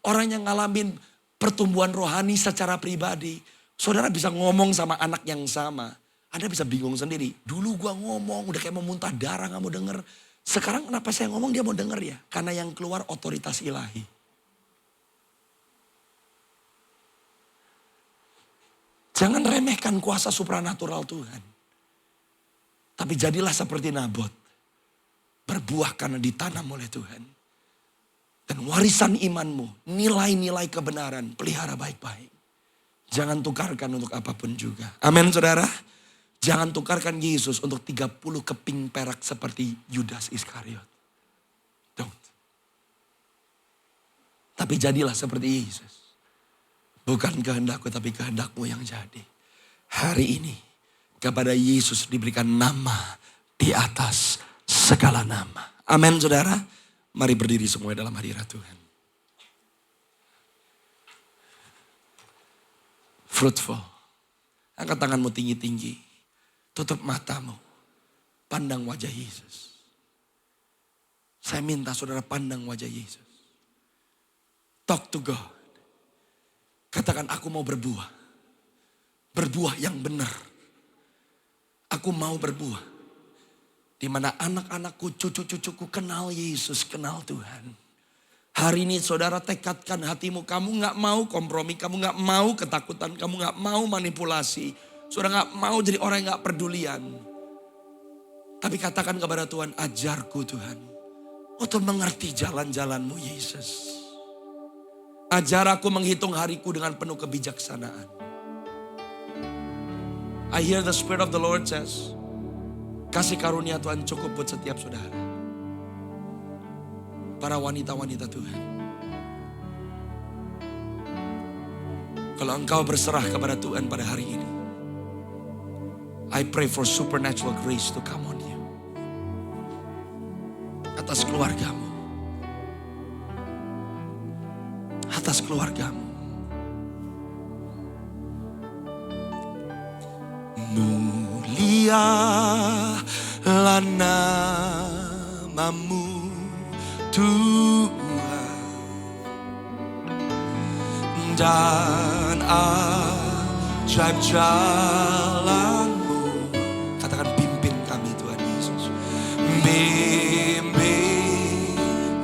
Orang yang ngalamin pertumbuhan rohani secara pribadi, saudara bisa ngomong sama anak yang sama. Anda bisa bingung sendiri. Dulu gua ngomong udah kayak mau muntah darah gak mau denger. Sekarang kenapa saya ngomong dia mau denger ya? Karena yang keluar otoritas ilahi. Jangan remehkan kuasa supranatural Tuhan. Tapi jadilah seperti Nabot. Berbuah karena ditanam oleh Tuhan. Dan warisan imanmu, nilai-nilai kebenaran, pelihara baik-baik. Jangan tukarkan untuk apapun juga. Amin saudara. Jangan tukarkan Yesus untuk 30 keping perak seperti Yudas Iskariot. Don't. Tapi jadilah seperti Yesus. Bukan kehendakku tapi kehendakmu yang jadi. Hari ini kepada Yesus diberikan nama di atas segala nama. Amin saudara. Mari berdiri semua dalam hadirat Tuhan. Fruitful. Angkat tanganmu tinggi-tinggi. Tutup matamu. Pandang wajah Yesus. Saya minta saudara pandang wajah Yesus. Talk to God. Katakan aku mau berbuah. Berbuah yang benar. Aku mau berbuah. Di mana anak-anakku, cucu-cucuku kenal Yesus, kenal Tuhan. Hari ini saudara tekadkan hatimu. Kamu gak mau kompromi, kamu gak mau ketakutan, kamu gak mau manipulasi. Saudara gak mau jadi orang yang gak pedulian. Tapi katakan kepada Tuhan, ajarku Tuhan. Untuk mengerti jalan-jalanmu Yesus. Ajar aku menghitung hariku dengan penuh kebijaksanaan. I hear the Spirit of the Lord says, kasih karunia Tuhan cukup buat setiap saudara. Para wanita-wanita Tuhan. Kalau engkau berserah kepada Tuhan pada hari ini, I pray for supernatural grace to come on you. Atas keluargamu. Atas keluargamu. Mulialah namamu Tuhan. Dan ajaib jalanmu. Katakan pimpin kami Tuhan Yesus. Bimbing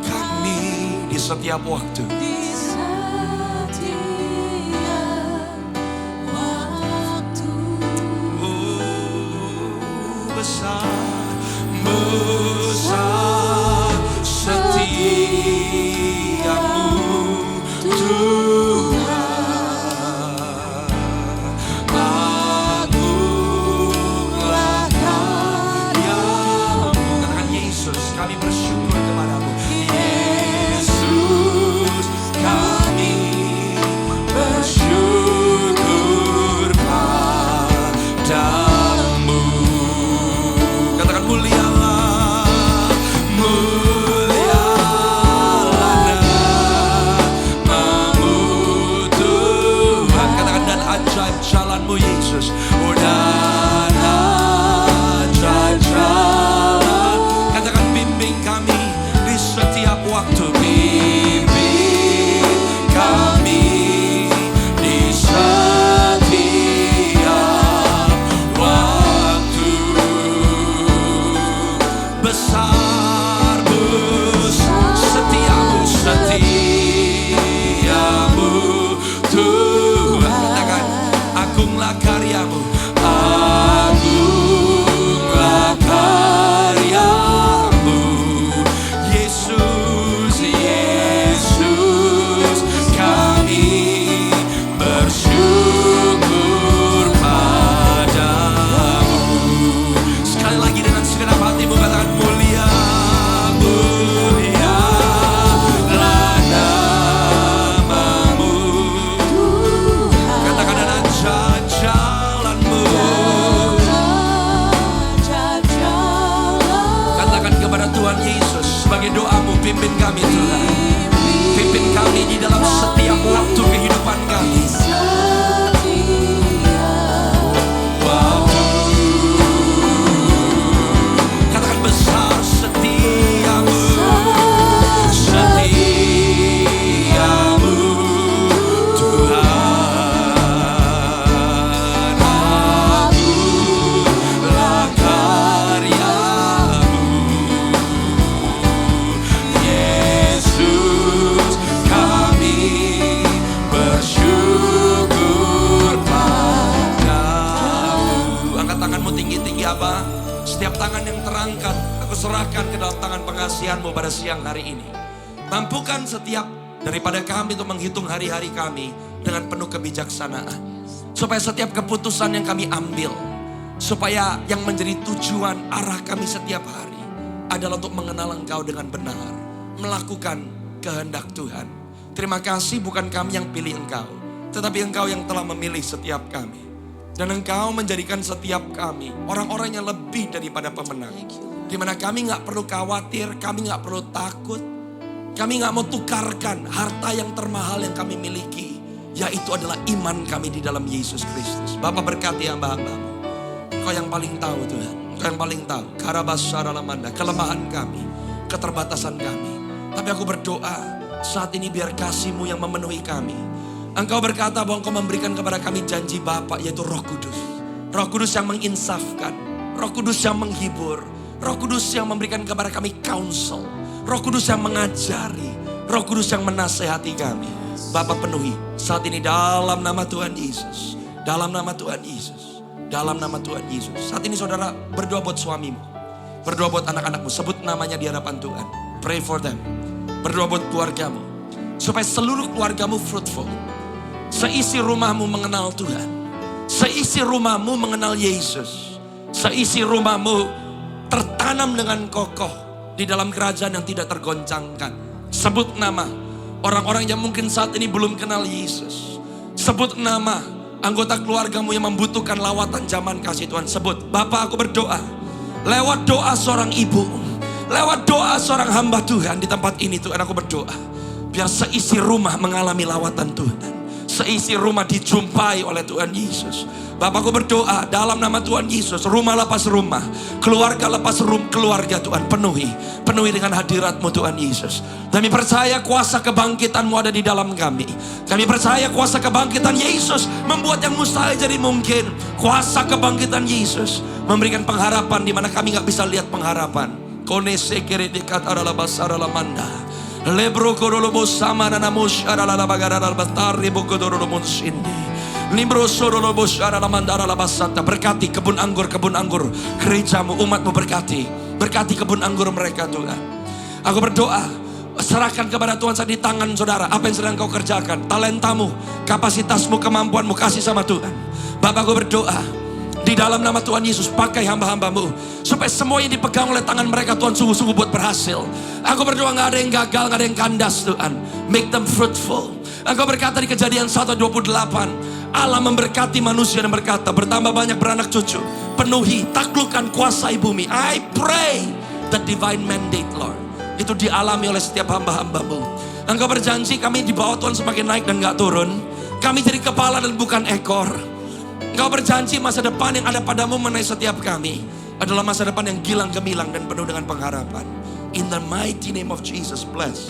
kami di setiap waktu. Besar setiamu Tuhan. Agunglah karyamu. Katakan Yesus, kami bersyukur kepadamu. Yesus, kami bersyukur padamu. Katakan mulialah, mulialah namamu Tuhan. Katakan dan ajaib jalanmu Yesus. Oh dan ajaib jalan. Katakan bimbing kami di setiap waktu. Bimbing kami di setiap waktu. Besar setiamu, setiamu Tuhan. Katakan agunglah karyamu. Agunglah karyamu Yesus, Yesus, kami bersyukur padamu. Sekali lagi dengan segenap hatimu katakan mulia, mulialah namamu. Katakan dan ajaib jalanmu. Katakan kepada Tuhan Yesus sebagai doamu, pimpin kami Tuhan. Pimpin kami di dalam setiap waktu kehidupan kami. Katakan besar setiamu, setiamu Tuhan. Agunglah karyamu Yesus. tangan yang terangkat, aku serahkan ke dalam tangan pengasihan-Mu pada siang hari ini. Mampukan setiap daripada kami untuk menghitung hari-hari kami dengan penuh kebijaksanaan. Supaya setiap keputusan yang kami ambil, supaya yang menjadi tujuan arah kami setiap hari adalah untuk mengenal Engkau dengan benar, melakukan kehendak Tuhan. Terima kasih, bukan kami yang pilih Engkau, tetapi Engkau yang telah memilih setiap kami. Dan Engkau menjadikan setiap kami orang-orang yang lebih daripada pemenang. Di mana kami gak perlu khawatir, kami gak perlu takut. Kami gak mau tukarkan harta yang termahal yang kami miliki, yaitu adalah iman kami di dalam Yesus Kristus. Bapa, berkati hamba-hamba-Mu. Engkau yang paling tahu Tuhan. Engkau yang paling tahu Karabasaramanda, kelemahan kami, keterbatasan kami. Tapi aku berdoa saat ini biar kasih-Mu yang memenuhi kami. Engkau berkata bahwa Engkau memberikan kepada kami janji Bapa, yaitu Roh Kudus. Roh Kudus yang menginsafkan, Roh Kudus yang menghibur, Roh Kudus yang memberikan kepada kami counsel, Roh Kudus yang mengajari, Roh Kudus yang menasehati kami. Bapa, penuhi saat ini dalam nama Tuhan Yesus. Dalam nama Tuhan Yesus. Dalam nama Tuhan Yesus. Saat ini saudara berdoa buat suamimu, berdoa buat anak-anakmu, sebut namanya di hadapan Tuhan. Pray for them. Berdoa buat keluargamu, supaya seluruh keluargamu fruitful. Seisi rumahmu mengenal Tuhan. Seisi rumahmu mengenal Yesus. Seisi rumahmu tertanam dengan kokoh di dalam kerajaan yang tidak tergoncangkan. Sebut nama orang-orang yang mungkin saat ini belum kenal Yesus. Sebut nama anggota keluargamu yang membutuhkan lawatan zaman kasih Tuhan. Sebut, Bapa, aku berdoa lewat doa seorang ibu, lewat doa seorang hamba Tuhan di tempat ini Tuhan, aku berdoa biar seisi rumah mengalami lawatan Tuhan. Seisi rumah dijumpai oleh Tuhan Yesus. Bapakku berdoa dalam nama Tuhan Yesus, rumah lepas rumah, keluarga lepas keluarga Tuhan, penuhi dengan hadirat-Mu Tuhan Yesus. Kami percaya kuasa kebangkitan-Mu ada di dalam kami. Kami percaya kuasa kebangkitan Yesus membuat yang mustahil jadi mungkin. Kuasa kebangkitan Yesus memberikan pengharapan di mana kami gak bisa lihat pengharapan. Konese kere dekat adalah basar manda. Lebro korolobo sama nanamush arala bagara batari bokodoro monsindi. Libro sorolobo arala mandara labasata. Berkati kebun anggur gerejamu, umatmu, berkati kebun anggur mereka Tuhan. Aku berdoa, serahkan kepada Tuhan saat di tangan saudara apa yang sedang kau kerjakan, talentamu, kapasitasmu, kemampuanmu, kasih sama Tuhan. Bapak, aku berdoa di dalam nama Tuhan Yesus, pakai hamba-hamba-Mu supaya semua yang dipegang oleh tangan mereka Tuhan sungguh-sungguh buat berhasil. Aku berdoa gak ada yang gagal, gak ada yang kandas Tuhan. Make them fruitful. Engkau berkata di Kejadian 1:28, Allah memberkati manusia dan berkata, bertambah banyak beranak cucu, penuhi, taklukkan, kuasai bumi. I pray the divine mandate Lord itu dialami oleh setiap hamba-hamba-Mu. Engkau berjanji kami di bawah Tuhan semakin naik dan gak turun. Kami jadi kepala dan bukan ekor. Engkau berjanji masa depan yang ada padamu mengenai setiap kami adalah masa depan yang gilang gemilang dan penuh dengan pengharapan. In the mighty name of Jesus, bless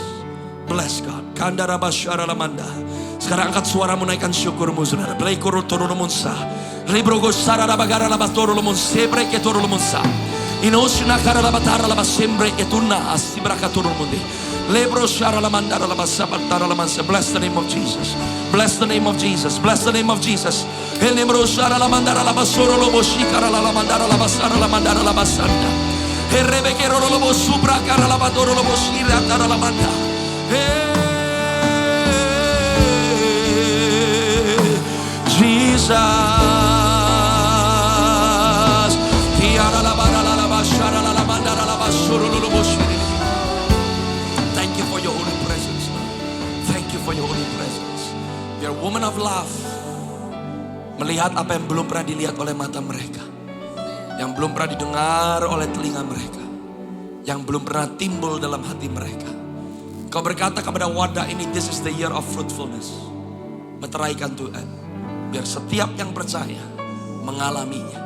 God. Kandara basyara lamanda. Sekarang angkat suaramu, naikkan syukurmu saudara. Play kuru turu lumunsa. Ribrogo sara labagara labatoro lumunse breke turu lumunsa. Inoshna kara labatara labasembre etuna asibraka turu lumundi. Lebro shara lamandara labasabatara lamansa. Bless the name of Jesus. Bless the name of Jesus. Bless the name of Jesus. Elebro shara lamandara labasoro loboshikara lamandara labasara lamandara labasanda. Herebekero lobo supra kara labadoro loboshira tara lamanda. Jesus. Hiara labara labashara lamandara labasoro loboshira. Thank you for your holy presence, Lord. Thank you for your holy presence. Biar woman of love melihat apa yang belum pernah dilihat oleh mata mereka, yang belum pernah didengar oleh telinga mereka, yang belum pernah timbul dalam hati mereka. Kau berkata kepada wadah ini, this is the year of fruitfulness. Meteraikan Tuhan, biar setiap yang percaya mengalaminya,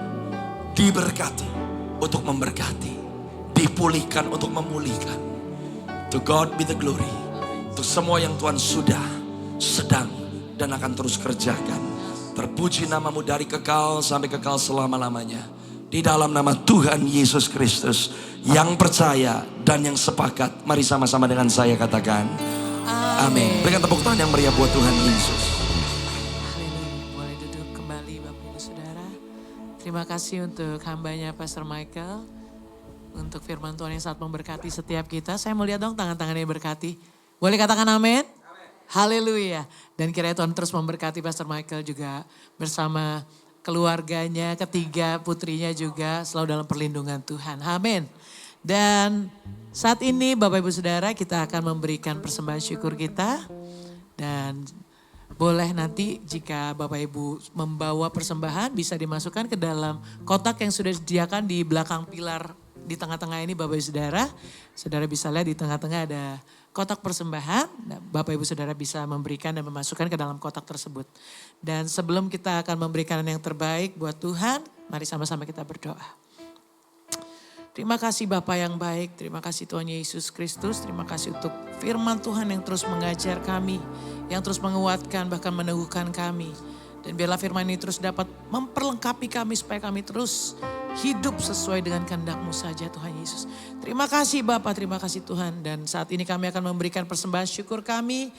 diberkati untuk memberkati, dipulihkan untuk memulihkan. To God be the glory. Untuk semua yang Tuhan sudah, sedang, dan akan terus kerjakan. Terpuji namamu dari kekal sampai kekal selama-lamanya. Di dalam nama Tuhan Yesus Kristus. Yang percaya dan yang sepakat, mari sama-sama dengan saya katakan amin. Berikan tepuk tangan yang meriah buat Tuhan Yesus. Haleluya. Boleh duduk kembali Bapak Ibu Saudara. Terima kasih untuk hambanya Pastor Michael. untuk firman Tuhan yang saat memberkati setiap kita. Saya mau lihat dong tangan-tangannya yang berkati. Boleh katakan amin? Haleluya. Dan kiranya Tuhan terus memberkati Pastor Michael juga bersama keluarganya, ketiga putrinya juga selalu dalam perlindungan Tuhan. Amin. Dan saat ini Bapak Ibu Saudara kita akan memberikan persembahan syukur kita. Dan boleh nanti jika Bapak Ibu membawa persembahan bisa dimasukkan ke dalam kotak yang sudah disediakan di belakang pilar di tengah-tengah ini Bapak Ibu Saudara. Saudara bisa lihat di tengah-tengah ada kotak persembahan, Bapak Ibu Saudara bisa memberikan dan memasukkan ke dalam kotak tersebut. Dan sebelum kita akan memberikan yang terbaik buat Tuhan, mari sama-sama kita berdoa. Terima kasih Bapa yang baik, terima kasih Tuhan Yesus Kristus, terima kasih untuk firman Tuhan yang terus mengajar kami, yang terus menguatkan bahkan meneguhkan kami. Dan biarlah firman ini terus dapat memperlengkapi kami supaya kami terus hidup sesuai dengan kehendak-Mu saja Tuhan Yesus. Terima kasih Bapa, terima kasih Tuhan. Dan saat ini kami akan memberikan persembahan syukur kami.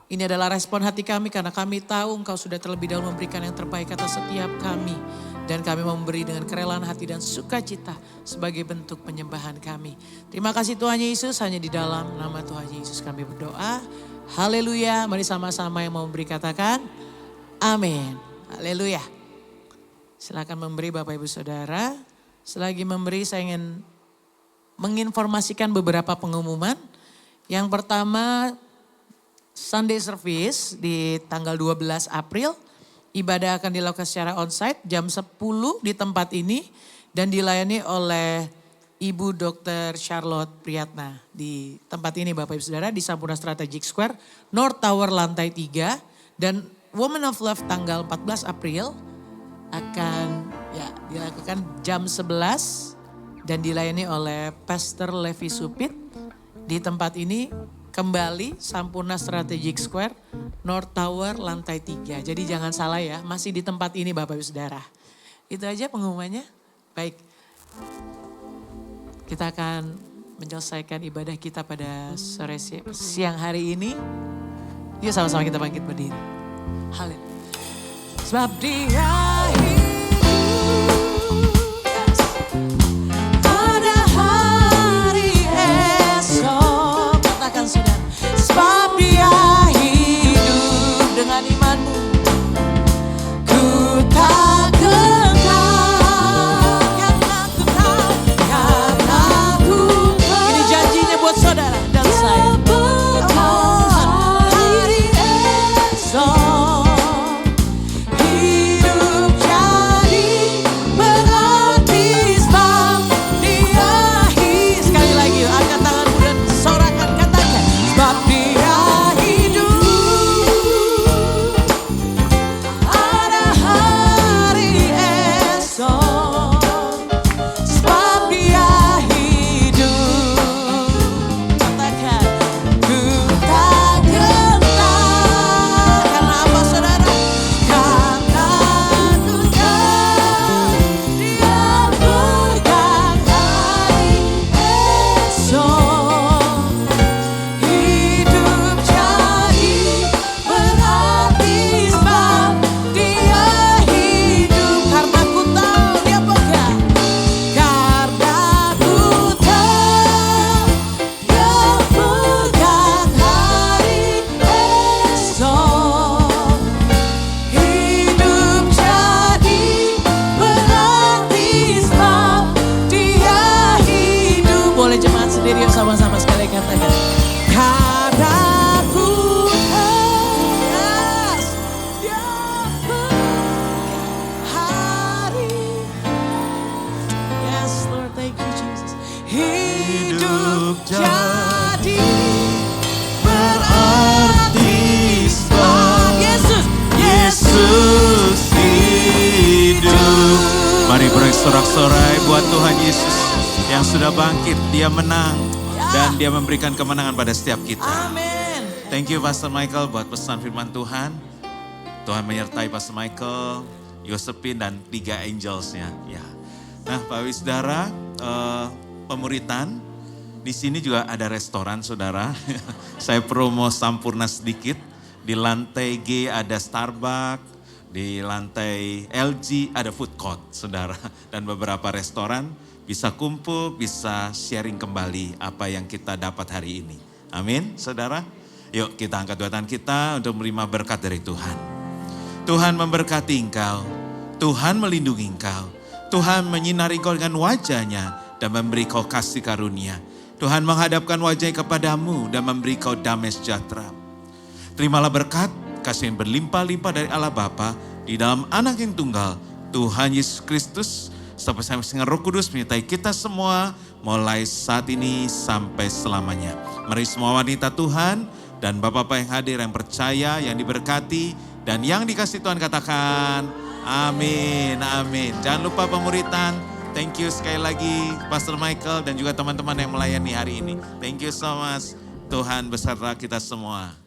Ini adalah respon hati kami karena kami tahu Engkau sudah terlebih dahulu memberikan yang terbaik atas setiap kami. Dan kami memberi dengan kerelaan hati dan sukacita sebagai bentuk penyembahan kami. Terima kasih Tuhan Yesus, hanya di dalam nama Tuhan Yesus kami berdoa. Haleluya, mari sama-sama yang mau memberi katakan amin. Haleluya. Silakan memberi Bapak Ibu Saudara. Selagi memberi saya ingin menginformasikan beberapa pengumuman. Yang pertama Sunday service di tanggal 12 April. Ibadah akan dilakukan secara onsite jam 10 di tempat ini. Dan dilayani oleh Ibu Dr. Charlotte Priyatna. Di tempat ini Bapak Ibu Saudara di Sampurna Strategic Square. North Tower lantai 3. Dan Women of Love tanggal 14 April. Akan dilakukan jam 11 dan dilayani oleh Pastor Levi Supit. Di tempat ini kembali Sampurna Strategic Square, North Tower lantai 3. Jadi jangan salah ya, masih di tempat ini Bapak Ibu Saudara. Itu aja pengumumannya. Baik, kita akan menyelesaikan ibadah kita pada sore siang hari ini. Yuk sama-sama kita bangkit berdiri. Haleluya. Sebab Dia hidup, ada hari esok. Katakan saudara, sebab Dia hidup. Dengan imanmu ku tak gentar, karena ku tahu. Ini janjinya buat saudara dan saya. Hari esok sama-sama sekali katakan. Karena ku yes, hari. Yes Lord, thank you Jesus. Hidup jadi berarti sebab Yesus hidup. Mari bersorak-sorai buat Tuhan Yesus yang sudah bangkit, Dia menang. Dan Dia memberikan kemenangan pada setiap kita. Amin. Thank you Pastor Michael buat pesan firman Tuhan. Tuhan menyertai Pastor Michael, Josephine dan 3 angelsnya. Ya. Nah Pak Wisdara, pemuritan. Di sini juga ada restoran saudara. Saya promo Sampurna sedikit. Di lantai G ada Starbucks. Di lantai LG ada food court saudara. Dan beberapa restoran. bisa kumpul, bisa sharing kembali apa yang kita dapat hari ini. Amin, saudara. Yuk kita angkat dua tangan kita untuk menerima berkat dari Tuhan. Tuhan memberkati engkau, Tuhan melindungi engkau, Tuhan menyinari engkau dengan wajahnya dan memberi kau kasih karunia. Tuhan menghadapkan wajahnya kepadamu dan memberi kau damai sejahtera. Terimalah berkat, kasih yang berlimpah-limpah dari Allah Bapa di dalam Anak yang tunggal, Tuhan Yesus Kristus, sampai dengan Roh Kudus menyertai kita semua mulai saat ini sampai selamanya. Mari semua wanita Tuhan dan bapak-bapak yang hadir, yang percaya, yang diberkati dan yang dikasih Tuhan katakan amin, amin. Jangan lupa pemuritan. Thank you sekali lagi Pastor Michael dan juga teman-teman yang melayani hari ini. Thank you so much. Tuhan beserta kita semua.